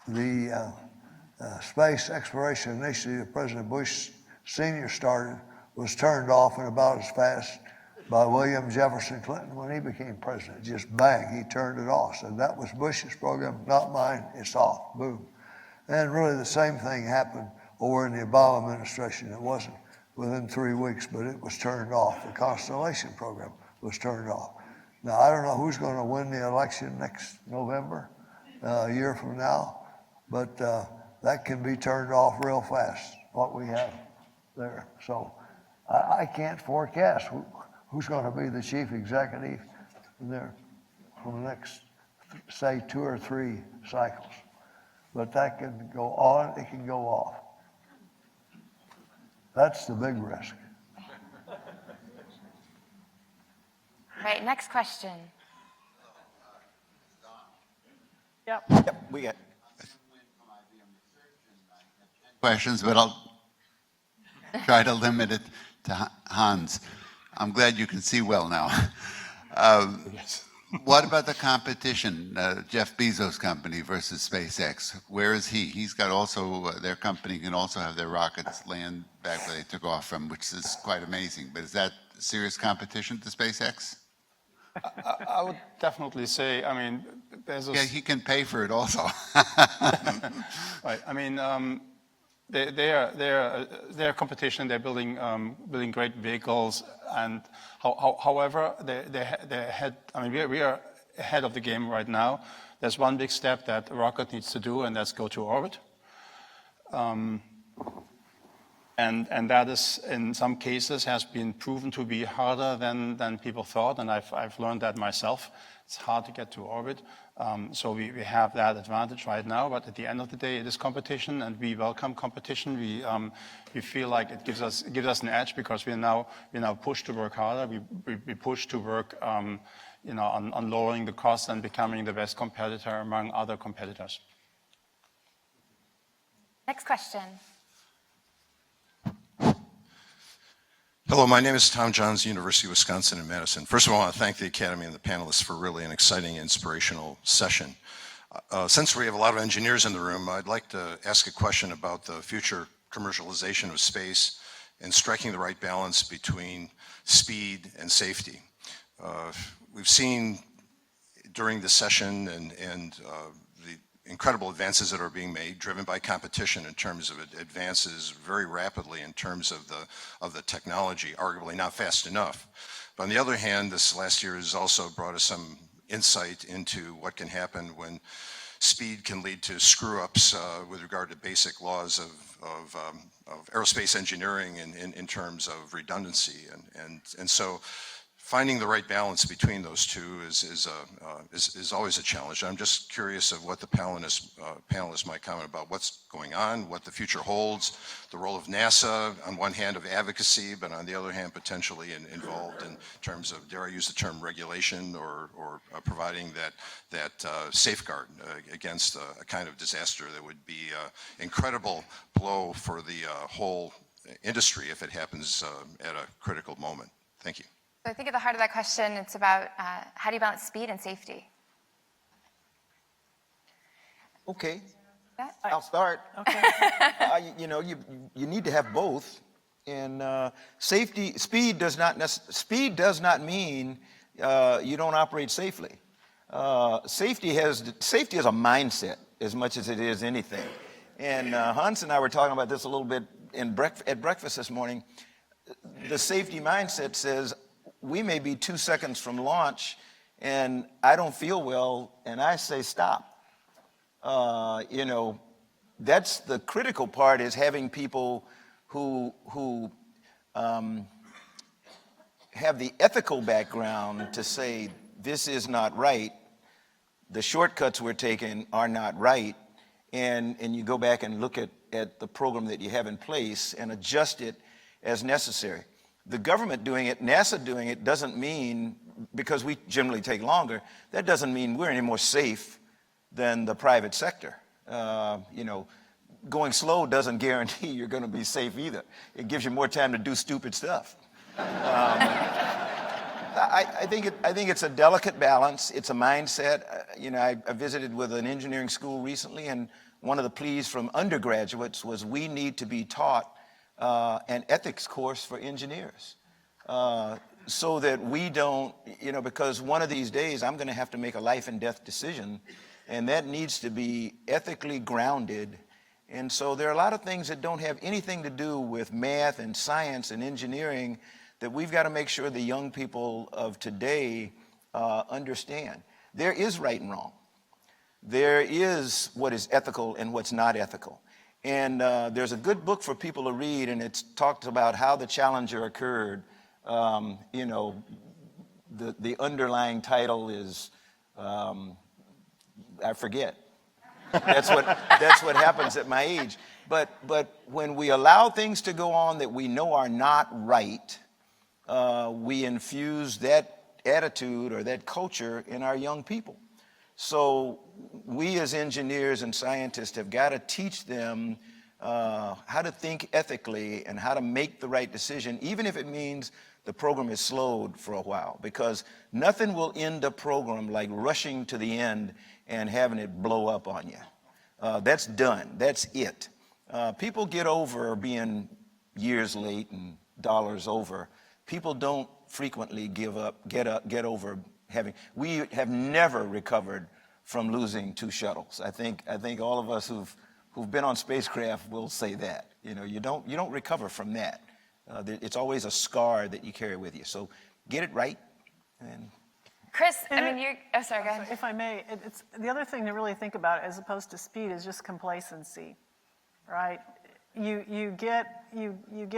C: the Space Exploration Initiative that President Bush Sr. started was turned off in about as fast by William Jefferson Clinton when he became president. Just bang, he turned it off. Said that was Bush's program, not mine, it's off, boom. And really the same thing happened over in the Obama administration. It wasn't within 3 weeks, but it was turned off. The Constellation program was turned off. Now, I don't know who's going to win the election next November, a year from now, but that can be turned off real fast, what we have there. So I can't forecast who's going to be the chief executive there for the next, say, 2 or 3 cycles. But that can go on, it can go off. That's the big risk.
B: Right, next question.
L: Yep, we got
P: questions, but I'll try to limit it to Hans. I'm glad you can see well now.
G: Yes.
P: What about the competition, Jeff Bezos' company versus SpaceX? Where is he? He's got also, their company can also have their rockets land back where they took off from, which is quite amazing. But is that serious competition to SpaceX?
G: I would definitely say, I mean, Bezos...
P: Yeah, he can pay for it also.
G: Right, I mean, they're competition. They're building great vehicles, and however, they're ahead. I mean, we are ahead of the game right now. There's one big step that a rocket needs to do, and that's go to orbit. And that is, in some cases, has been proven to be harder than people thought, and I've learned that myself. It's hard to get to orbit. So we have that advantage right now, but at the end of the day, it is competition, and we welcome competition. We feel like it gives us an edge because we're now pushed to work harder. We push to work on lowering the costs and becoming the best competitor among other competitors.
B: Next question.
Q: Hello, my name is Tom Johns, University of Wisconsin in Madison. First of all, I want to thank the Academy and the panelists for really an exciting, inspirational session. Since we have a lot of engineers in the room, I'd like to ask a question about the future commercialization of space and striking the right balance between speed and safety. We've seen during the session and the incredible advances that are being made, driven by competition in terms of advances very rapidly in terms of the technology, arguably not fast enough. But on the other hand, this last year has also brought us some insight into what can happen when speed can lead to screw-ups with regard to basic laws of aerospace engineering in terms of redundancy. And so finding the right balance between those two is always a challenge. I'm just curious of what the panelists might comment about what's going on, what the future holds, the role of NASA, on one hand of advocacy, but on the other hand potentially involved in terms of, dare I use the term, regulation or providing that safeguard against a kind of disaster that would be an incredible blow for the whole industry if it happens at a critical moment. Thank you.
B: So I think at the heart of that question, it's about how do you balance speed and safety?
R: Okay, I'll start.
B: Okay.
R: You need to have both. And speed does not mean you don't operate safely. Safety is a mindset as much as it is anything. And Hans and I were talking about this a little bit at breakfast this morning. The safety mindset says, we may be 2 seconds from launch and I don't feel well and I say stop. That's the critical part, is having people who have the ethical background to say this is not right, the shortcuts we're taking are not right, and you go back and look at the program that you have in place and adjust it as necessary. The government doing it, NASA doing it, doesn't mean, because we generally take longer, that doesn't mean we're any more safe than the private sector. Going slow doesn't guarantee you're going to be safe either. It gives you more time to do stupid stuff. I think it's a delicate balance. It's a mindset. I visited with an engineering school recently, and one of the pleas from undergraduates was we need to be taught an ethics course for engineers so that we don't, because one of these days I'm going to have to make a life and death decision, and that needs to be ethically grounded. And so there are a lot of things that don't have anything to do with math and science and engineering that we've got to make sure the young people of today understand. There is right and wrong. There is what is ethical and what's not ethical. And there's a good book for people to read, and it talks about how the Challenger occurred. The underlying title is, I forget. That's what happens at my age. But when we allow things to go on that we know are not right, we infuse that attitude or that culture in our young people. So we as engineers and scientists have got to teach them how to think ethically and how to make the right decision, even if it means the program is slowed for a while, because nothing will end a program like rushing to the end and having it blow up on you. That's done. That's it. People get over being years late and dollars over. People don't frequently get over having. We have never recovered from losing 2 shuttles. I think all of us who've been on spacecraft will say that. You don't recover from that. It's always a scar that you carry with you. So get it right. And
B: Chris, you're. Oh, sorry. Go ahead.
E: If I may, it's the other thing to really think about, as opposed to speed, is just complacency. right? You get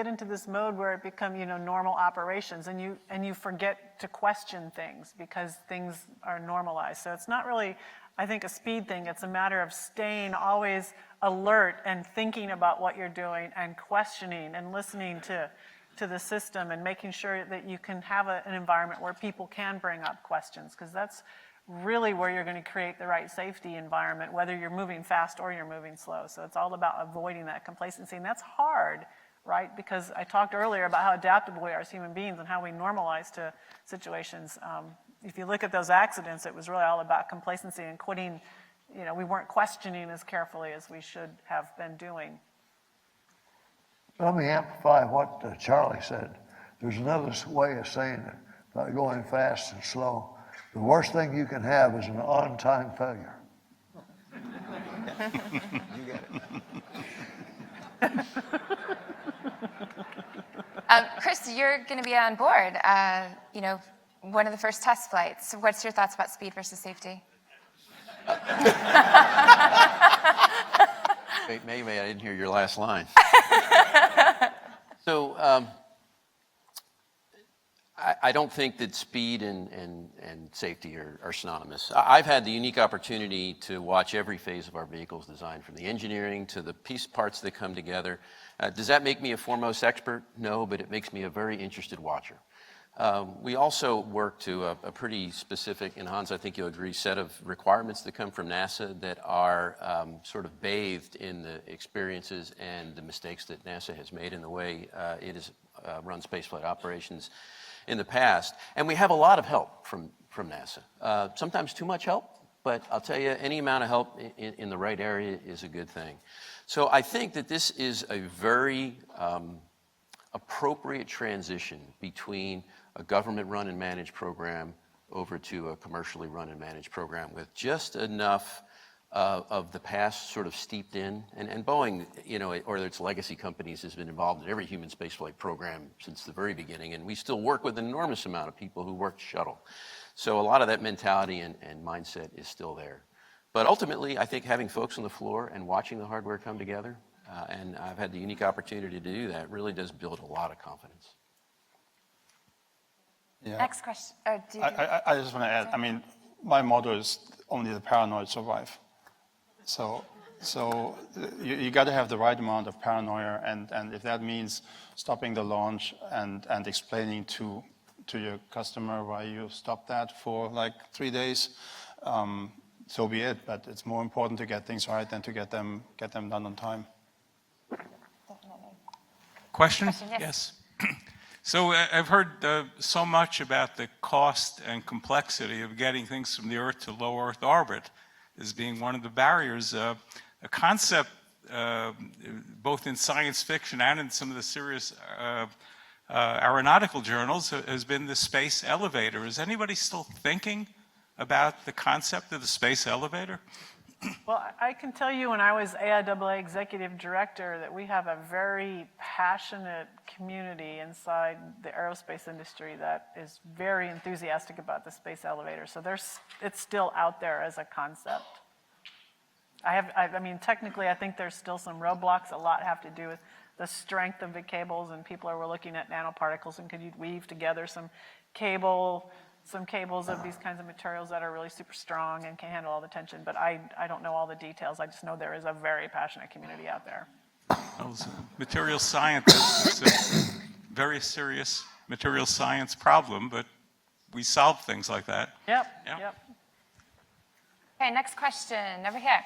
E: into this mode where it becomes, normal operations, and you forget to question things because things are normalized. So it's not really, I think, a speed thing. It's a matter of staying always alert and thinking about what you're doing and questioning and listening to the system and making sure that you can have an environment where people can bring up questions, because that's really where you're going to create the right safety environment, whether you're moving fast or you're moving slow. So it's all about avoiding that complacency, and that's hard, right? Because I talked earlier about how adaptable we are as human beings and how we normalize to situations. If you look at those accidents, it was really all about complacency and quitting. We weren't questioning as carefully as we should have been doing.
C: Let me amplify what Charlie said. There's another way of saying it, about going fast and slow. The worst thing you can have is an on-time failure.
R: You get
B: it. Chris, you're going to be on board, one of the first test flights. What's your thoughts about speed versus safety?
F: Maybe I didn't hear your last line. So I don't think that speed and safety are synonymous. I've had the unique opportunity to watch every phase of our vehicle's design, from the engineering to the piece parts that come together. Does that make me a foremost expert? No, but it makes me a very interested watcher. We also work to a pretty specific, and Hans, I think you'll agree, set of requirements that come from NASA that are sort of bathed in the experiences and the mistakes that NASA has made in the way it has run spaceflight operations in the past. And we have a lot of help from NASA. Sometimes too much help, but I'll tell you, any amount of help in the right area is a good thing. So I think that this is a very appropriate transition between a government-run and managed program over to a commercially run and managed program with just enough of the past sort of steeped in. And Boeing, or its legacy companies, has been involved in every human spaceflight program since the very beginning, and we still work with an enormous amount of people who work shuttle. So a lot of that mentality and mindset is still there. But ultimately, I think having folks on the floor and watching the hardware come together, and I've had the unique opportunity to do that, really does build a lot of confidence.
G: Yeah.
B: Next question.
G: I just want to add, my motto is only the paranoid survive. So you got to have the right amount of paranoia, and if that means stopping the launch and explaining to your customer why you stopped that for like 3 days, so be it. But it's more important to get things right than to get them done on time.
S: Question?
B: Yes.
S: So I've heard so much about the cost and complexity of getting things from the Earth to low Earth orbit as being one of the barriers. A concept, both in science fiction and in some of the serious aeronautical journals, has been the space elevator. Is anybody still thinking about the concept of the space elevator?
E: Well, I can tell you, when I was AIAA Executive Director, that we have a very passionate community inside the aerospace industry that is very enthusiastic about the space elevator. So it's still out there as a concept. Technically, I think there's still some roadblocks. A lot have to do with the strength of the cables, and people are looking at nanoparticles, and could you weave together some cables of these kinds of materials that are really super strong and can handle all the tension. But I don't know all the details. I just know there is a very passionate community out there.
S: Well, as a material scientist, it's a very serious material science problem, but we solve things like that.
E: Yep.
B: Okay, next question, over here.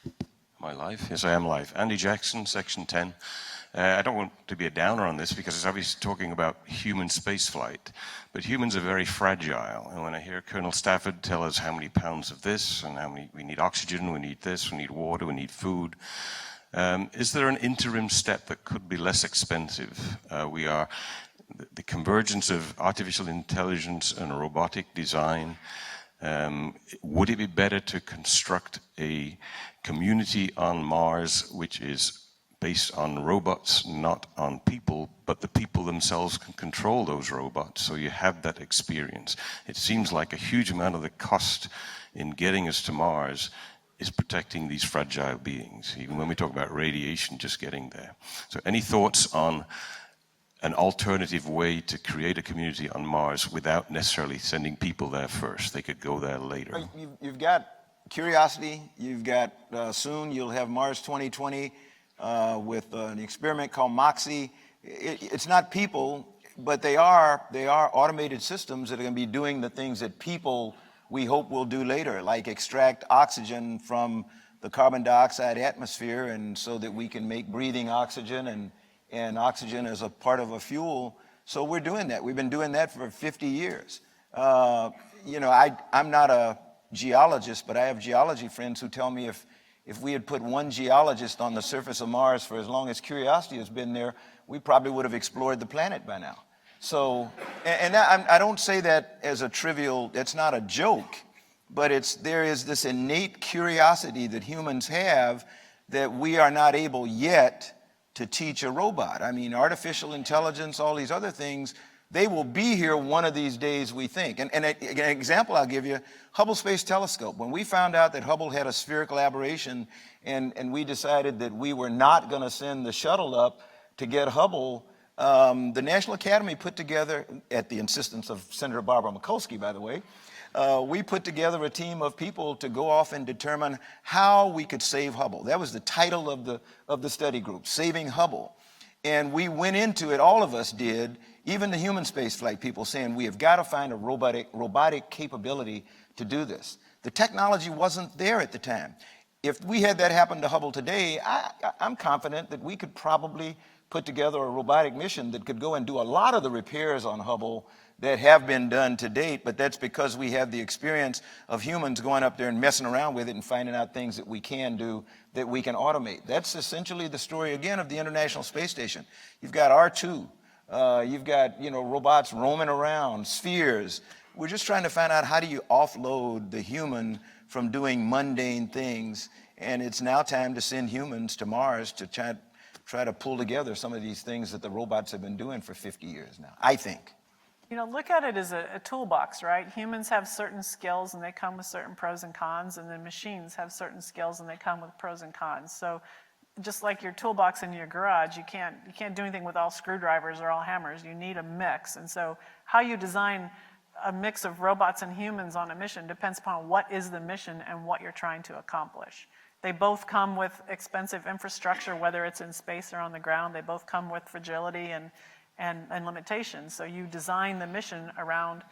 T: Am I live? Yes, I am live. Andy Jackson, Section 10. I don't want to be a downer on this because it's obviously talking about human spaceflight, but humans are very fragile. And when I hear Colonel Stafford tell us how many pounds of this and how many, we need oxygen, we need this, we need water, we need food, is there an interim step that could be less expensive? The convergence of artificial intelligence and robotic design. Would it be better to construct a community on Mars which is based on robots, not on people, but the people themselves can control those robots, so you have that experience? It seems like a huge amount of the cost in getting us to Mars is protecting these fragile beings, even when we talk about radiation just getting there. So any thoughts on an alternative way to create a community on Mars without necessarily sending people there first? They could go there later.
R: You've got Curiosity, you've got, soon you'll have Mars 2020 with an experiment called MOXIE. It's not people, but they are automated systems that are going to be doing the things that people, we hope, will do later, like extract oxygen from the carbon dioxide atmosphere, and so that we can make breathing oxygen and oxygen as a part of a fuel. So we're doing that. We've been doing that for 50 years. You know, I'm not a geologist, but I have geology friends who tell me if we had put one geologist on the surface of Mars for as long as Curiosity has been there, we probably would have explored the planet by now. So, and I don't say that as a trivial, it's not a joke, but there is this innate curiosity that humans have that we are not able yet to teach a robot. I mean, artificial intelligence, all these other things, they will be here one of these days, we think. And an example I'll give you, Hubble Space Telescope. When we found out that Hubble had a spherical aberration and we decided that we were not going to send the shuttle up to get Hubble, the National Academy put together, at the insistence of Senator Barbara Mikulski, by the way, we put together a team of people to go off and determine how we could save Hubble. That was the title of the study group, Saving Hubble. And we went into it, all of us did, even the human spaceflight people, saying we have got to find a robotic capability to do this. The technology wasn't there at the time. If we had that happen to Hubble today, I'm confident that we could probably put together a robotic mission that could go and do a lot of the repairs on Hubble that have been done to date, but that's because we have the experience of humans going up there and messing around with it and finding out things that we can do that we can automate. That's essentially the story, again, of the International Space Station. You've got R2, you've got, robots roaming around, spheres. We're just trying to find out, how do you offload the human from doing mundane things? And it's now time to send humans to Mars to try to pull together some of these things that the robots have been doing for 50 years now, I think.
E: Look at it as a toolbox, right? Humans have certain skills and they come with certain pros and cons, and then machines have certain skills and they come with pros and cons. So just like your toolbox in your garage, you can't do anything with all screwdrivers or all hammers. You need a mix. And so how you design a mix of robots and humans on a mission depends upon what is the mission and what you're trying to accomplish. They both come with expensive infrastructure, whether it's in space or on the ground. They both come with fragility and limitations. So you design the mission around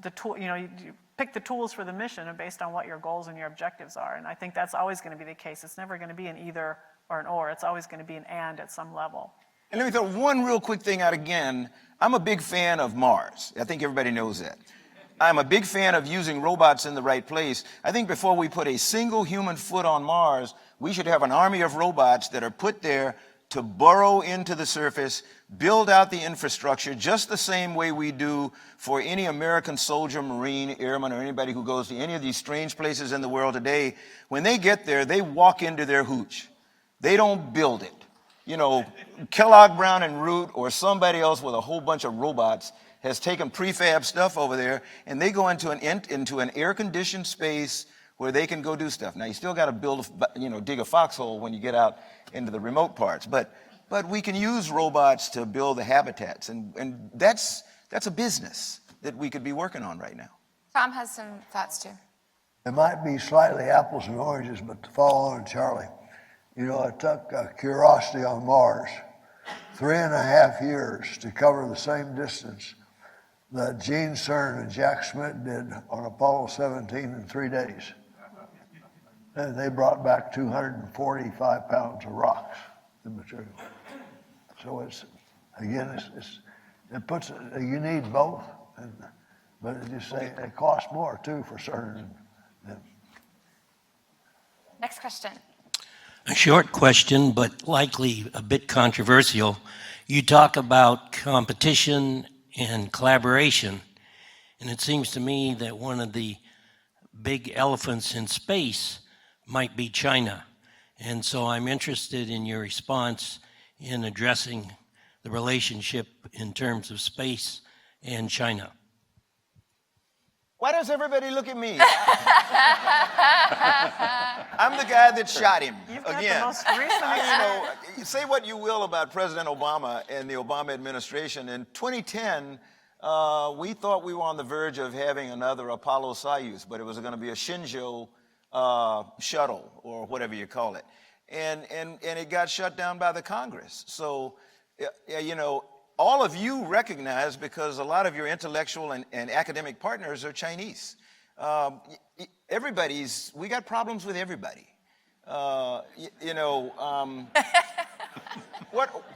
E: the tool, you pick the tools for the mission and based on what your goals and your objectives are. And I think that's always going to be the case. It's never going to be an either or an or. It's always going to be an and at some level.
R: And let me throw one real quick thing out again. I'm a big fan of Mars. I think everybody knows that. I'm a big fan of using robots in the right place. I think before we put a single human foot on Mars, we should have an army of robots that are put there to burrow into the surface, build out the infrastructure, just the same way we do for any American soldier, Marine, airman, or anybody who goes to any of these strange places in the world today. When they get there, they walk into their hooch. They don't build it. Kellogg, Brown, and Root, or somebody else with a whole bunch of robots has taken prefab stuff over there, and they go into an air-conditioned space where they can go do stuff. Now, you still got to build, dig a foxhole when you get out into the remote parts, but we can use robots to build the habitats, and that's a business that we could be working on right now.
B: Tom has some thoughts too.
C: It might be slightly apples and oranges, but to follow on Charlie, it took Curiosity on Mars 3.5 years to cover the same distance that Gene Cernan and Jack Schmitt did on Apollo 17 in 3 days. And they brought back 245 pounds of rocks, the material. So you need both, but it costs more too for Cernan.
B: Next question.
U: A short question, but likely a bit controversial. You talk about competition and collaboration, and it seems to me that one of the big elephants in space might be China. And so I'm interested in your response in addressing the relationship in terms of space and China.
R: Why does everybody look at me? I'm the guy that shot him.
E: You've got
R: again.
E: the most recent
R: You say what you will about President Obama and the Obama administration. In 2010, we thought we were on the verge of having another Apollo Soyuz, but it was going to be a Shinzo shuttle or whatever you call it. And it got shut down by the Congress. So, you know, all of you recognize, because a lot of your intellectual and academic partners are Chinese. We got problems with everybody.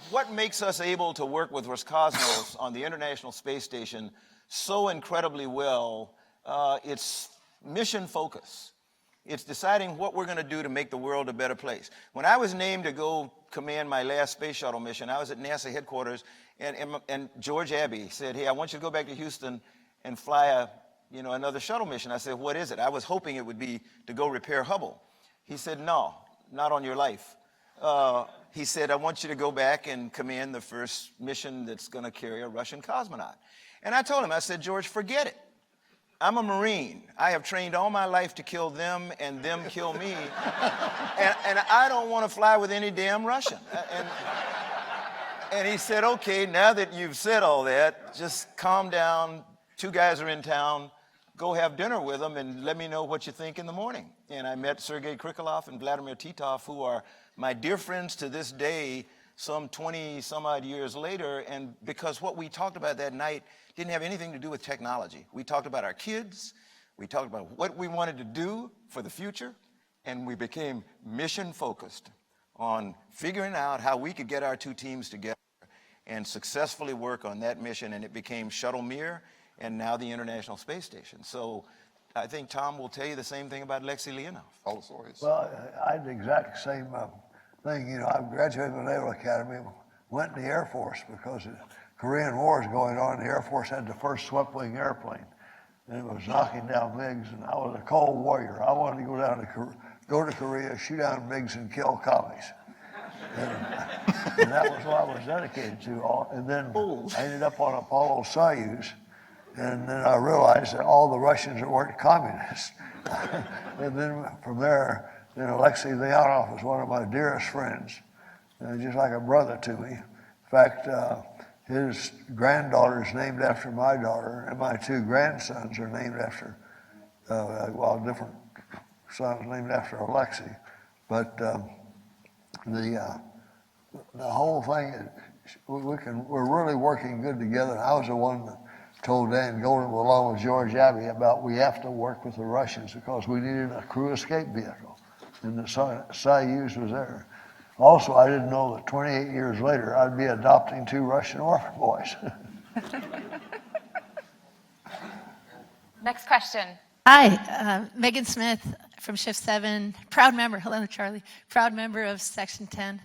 R: What makes us able to work with Roscosmos on the International Space Station so incredibly well? It's mission focus. It's deciding what we're going to do to make the world a better place. When I was named to go command my last space shuttle mission, I was at NASA headquarters, and George Abbey said, "Hey, I want you to go back to Houston and fly another shuttle mission." I said, "What is it?" I was hoping it would be to go repair Hubble. He said, "No, not on your life." He said, "I want you to go back and command the first mission that's going to carry a Russian cosmonaut." And I told him, I said, "George, forget it. I'm a Marine. I have trained all my life to kill them and them kill me. and I don't want to fly with any damn Russian." And he said, "Okay, now that you've said all that, just calm down. 2 guys are in town. Go have dinner with them and let me know what you think in the morning." And I met Sergei Krikalev and Vladimir Titov, who are my dear friends to this day, some 20 some odd years later. And because what we talked about that night didn't have anything to do with technology. We talked about our kids. We talked about what we wanted to do for the future. And we became mission focused on figuring out how we could get our 2 teams together and successfully work on that mission. And it became Shuttle Mir and now the International Space Station. So I think Tom will tell you the same thing about Alexei Leonov.
C: Well, I had the exact same thing. I graduated from the Naval Academy, went in the Air Force because the Korean War was going on. The Air Force had the first swept-wing airplane, and it was knocking down MiGs, and I was a cold warrior. I wanted to go to Korea, shoot down MiGs, and kill commies. And that was what I was dedicated to. And then I ended up on Apollo Soyuz, and then I realized that all the Russians weren't communists. And then from there, Alexei Leonov was one of my dearest friends, just like a brother to me. In fact, his granddaughter is named after my daughter, and my 2 grandsons are named after, different sons named after Alexei. But the whole thing, we're really working good together. I was the one that told Dan Golden, along with George Abbey, about we have to work with the Russians because we needed a crew escape vehicle, and the Soyuz was there. Also, I didn't know that 28 years later, I'd be adopting 2 Russian orphan boys.
B: Next question.
A: Hi, Megan Smith from Shift 7, proud member, hello Charlie, proud member of Section 10.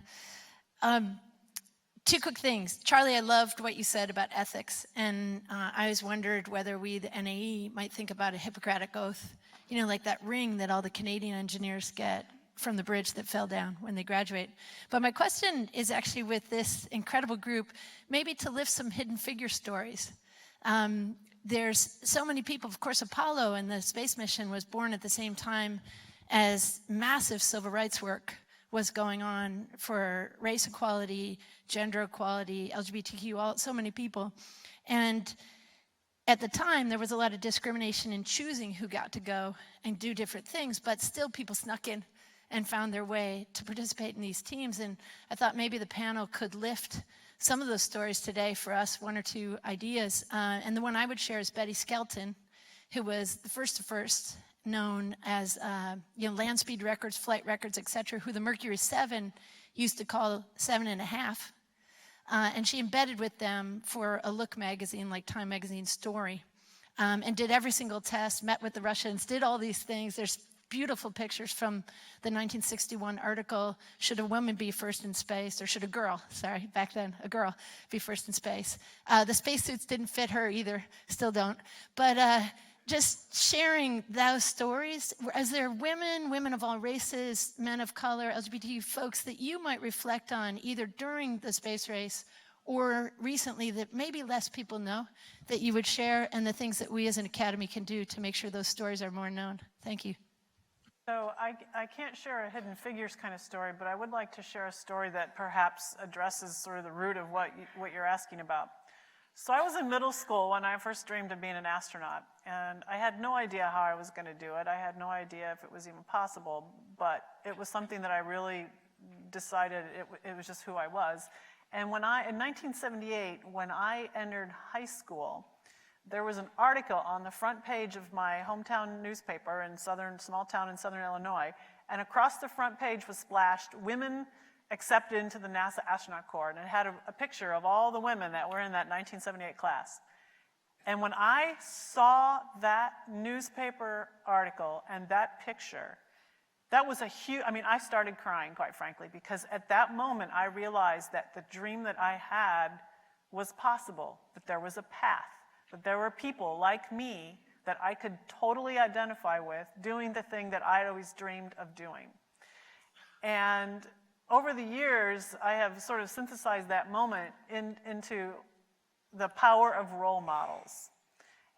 A: 2 quick things. Charlie, I loved what you said about ethics, and I always wondered whether we, the NAE, might think about a Hippocratic Oath, like that ring that all the Canadian engineers get from the bridge that fell down when they graduate. But my question is actually with this incredible group, maybe to lift some hidden figure stories. There's so many people, of course, Apollo and the space mission was born at the same time as massive civil rights work was going on for race equality, gender equality, LGBTQ, so many people. And at the time, there was a lot of discrimination in choosing who got to go and do different things, but still people snuck in and found their way to participate in these teams. And I thought maybe the panel could lift some of those stories today for us, 1 or 2 ideas. And the one I would share is Betty Skelton, who was the first known as land speed records, flight records, etc., who the Mercury 7 used to call 7.5. And she embedded with them for a Look magazine, like Time magazine story, and did every single test, met with the Russians, did all these things. There's beautiful pictures from the 1961 article, Should a Woman Be First in Space, or should a girl, sorry, back then, a girl be first in space. The spacesuits didn't fit her either, still don't. But just sharing those stories, as there are women of all races, men of color, LGBTQ folks that you might reflect on either during the space race or recently that maybe less people know that you would share, and the things that we as an academy can do to make sure those stories are more known? Thank you.
E: So I can't share a hidden figures kind of story, but I would like to share a story that perhaps addresses sort of the root of what you're asking about. So I was in middle school when I first dreamed of being an astronaut, and I had no idea how I was going to do it. I had no idea if it was even possible, but it was something that I really decided it was just who I was. And in 1978, when I entered high school, there was an article on the front page of my hometown newspaper in small town in southern Illinois, and across the front page was splashed, "Women accepted into the NASA Astronaut Corps," and it had a picture of all the women that were in that 1978 class. And when I saw that newspaper article and that picture, that was a huge, I started crying, quite frankly, because at that moment I realized that the dream that I had was possible, that there was a path, that there were people like me that I could totally identify with doing the thing that I'd always dreamed of doing. And over the years, I have sort of synthesized that moment into the power of role models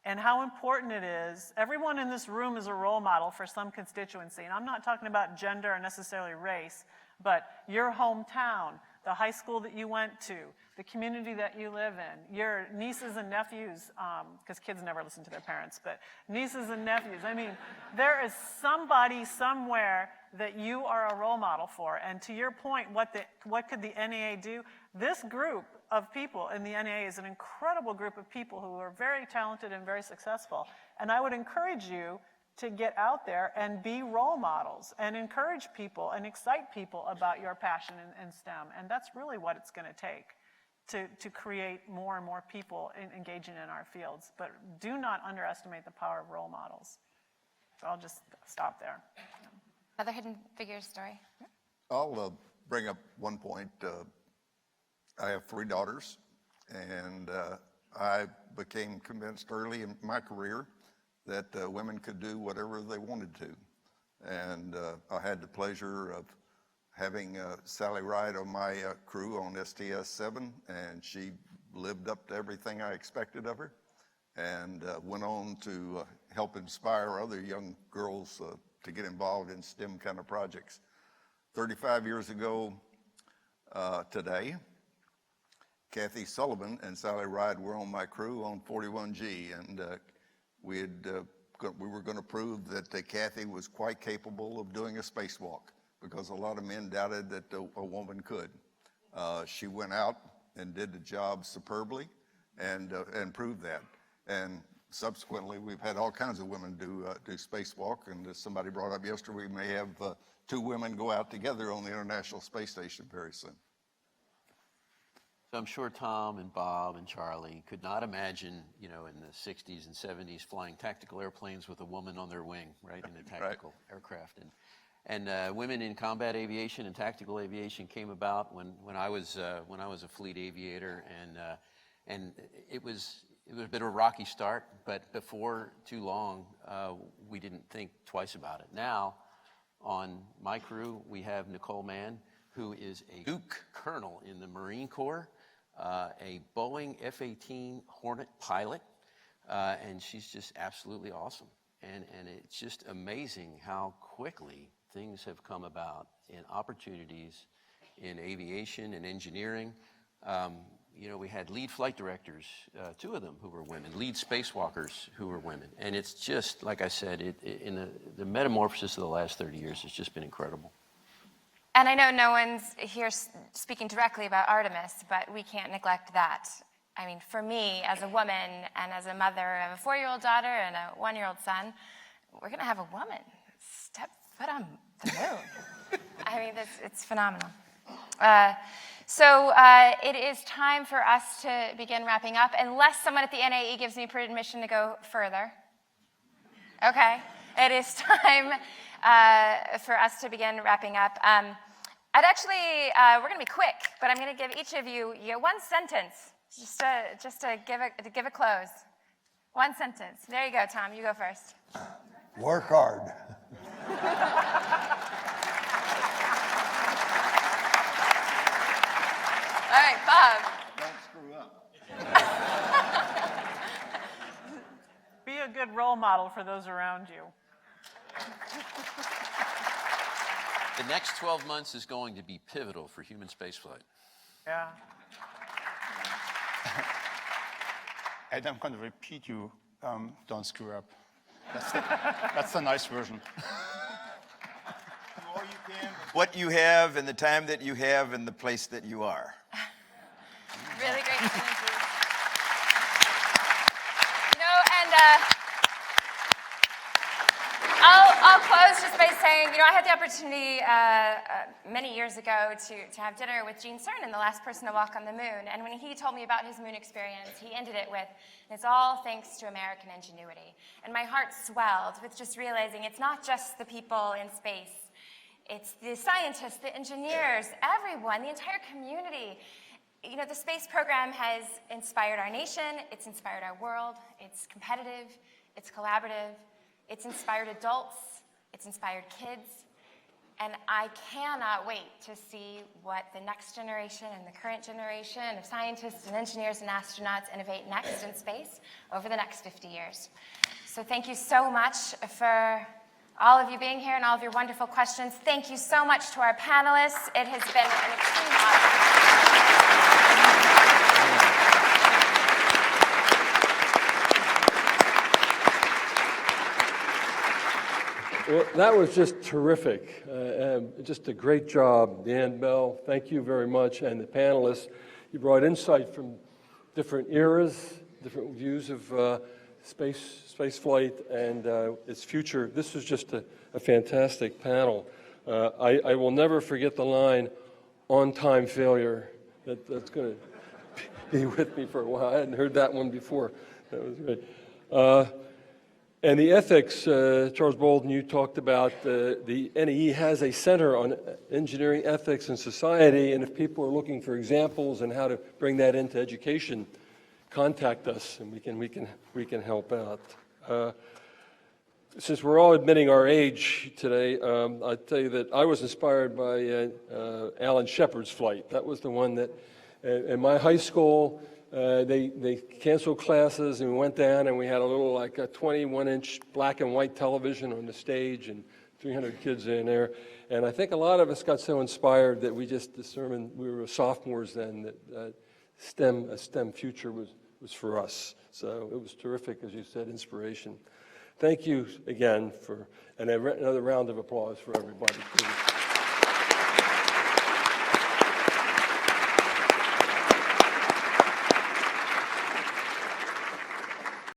E: and how important it is. Everyone in this room is a role model for some constituency. And I'm not talking about gender or necessarily race, but your hometown, the high school that you went to, the community that you live in, your nieces and nephews, because kids never listen to their parents, but nieces and nephews. There is somebody somewhere that you are a role model for. And to your point, what could the NAA do? This group of people in the NAA is an incredible group of people who are very talented and very successful. And I would encourage you to get out there and be role models and encourage people and excite people about your passion in STEM. And that's really what it's going to take to create more and more people engaging in our fields. But do not underestimate the power of role models. So I'll just stop there.
B: Another hidden figures story.
D: I'll bring up one point. I have 3 daughters, and I became convinced early in my career that women could do whatever they wanted to. And I had the pleasure of having Sally Ride on my crew on STS-7, and she lived up to everything I expected of her, and went on to help inspire other young girls to get involved in STEM kind of projects. 35 years ago today, Kathy Sullivan and Sally Ride were on my crew on 41G, and we were going to prove that Kathy was quite capable of doing a spacewalk, because a lot of men doubted that a woman could. She went out and did the job superbly and proved that. And subsequently, we've had all kinds of women do spacewalk, and as somebody brought up yesterday, we may have 2 women go out together on the International Space Station very soon.
F: So I'm sure Tom and Bob and Charlie could not imagine, in the 60s and 70s flying tactical airplanes with a woman on their wing, right, in a tactical aircraft. And women in combat aviation and tactical aviation came about when I was a fleet aviator, and it was a bit of a rocky start, but before too long, we didn't think twice about it. Now, on my crew, we have Nicole Mann, who is a Duke colonel in the Marine Corps, a Boeing F-18 Hornet pilot, and she's just absolutely awesome. And it's just amazing how quickly things have come about in opportunities in aviation and engineering. We had lead flight directors, 2 of them who were women, lead spacewalkers who were women. And it's just, like I said, in the metamorphosis of the last 30 years has just been incredible.
B: And I know no one's here speaking directly about Artemis, but we can't neglect that. For me, as a woman and as a mother of a 4-year-old daughter and a 1-year-old son, we're going to have a woman step foot on the moon. It's phenomenal. So it is time for us to begin wrapping up, unless someone at the NAE gives me permission to go further. Okay, it is time for us to begin wrapping up. We're going to be quick, but I'm going to give each of you 1 sentence, just to give a close. 1 sentence. There you go, Tom. You go first.
C: Work hard.
B: All right, Bob.
D: Thanks.
E: a good role model for those around you.
F: The next 12 months is going to be pivotal for human spaceflight.
E: Yeah.
G: And I'm going to repeat you, don't screw up. That's the nice version.
R: Do all you can with what you have and the time that you have and the place that you are.
B: Really great synergy. You know, and I'll close just by saying, you know, I had the opportunity many years ago to have dinner with Gene Cernan, the last person to walk on the moon. And when he told me about his moon experience, he ended it with, it's all thanks to American ingenuity. And my heart swelled with just realizing it's not just the people in space. It's the scientists, the engineers, everyone, the entire community. You know, the space program has inspired our nation. It's inspired our world. It's competitive. It's collaborative. It's inspired adults, it's inspired kids, and I cannot wait to see what the next generation and the current generation of scientists and engineers and astronauts innovate next in space over the next 50 years. So thank you so much for all of you being here and all of your wonderful questions. Thank you so much to our panelists. It has been an extreme honor.
H: Well, that was just terrific. Just a great job, Dan Bell. Thank you very much. And the panelists, you brought insight from different eras, different views of space flight and its future. This was just a fantastic panel. I will never forget the line, on-time failure. That's going to be with me for a while. I hadn't heard that one before. That was great. And the ethics, Charles Bolden, you talked about the NAE has a center on engineering ethics and society, and if people are looking for examples and how to bring that into education, contact us and we can help out. Since we're all admitting our age today, I'll tell you that I was inspired by Alan Shepard's flight. That was the one that in my high school, they canceled classes and we went down and we had a little like a 21-inch black and white television on the stage and 300 kids in there. And I think a lot of us got so inspired that we just determined, we were sophomores then, that a STEM future was for us. So it was terrific, as you said, inspiration. Thank you again for, and another round of applause for everybody.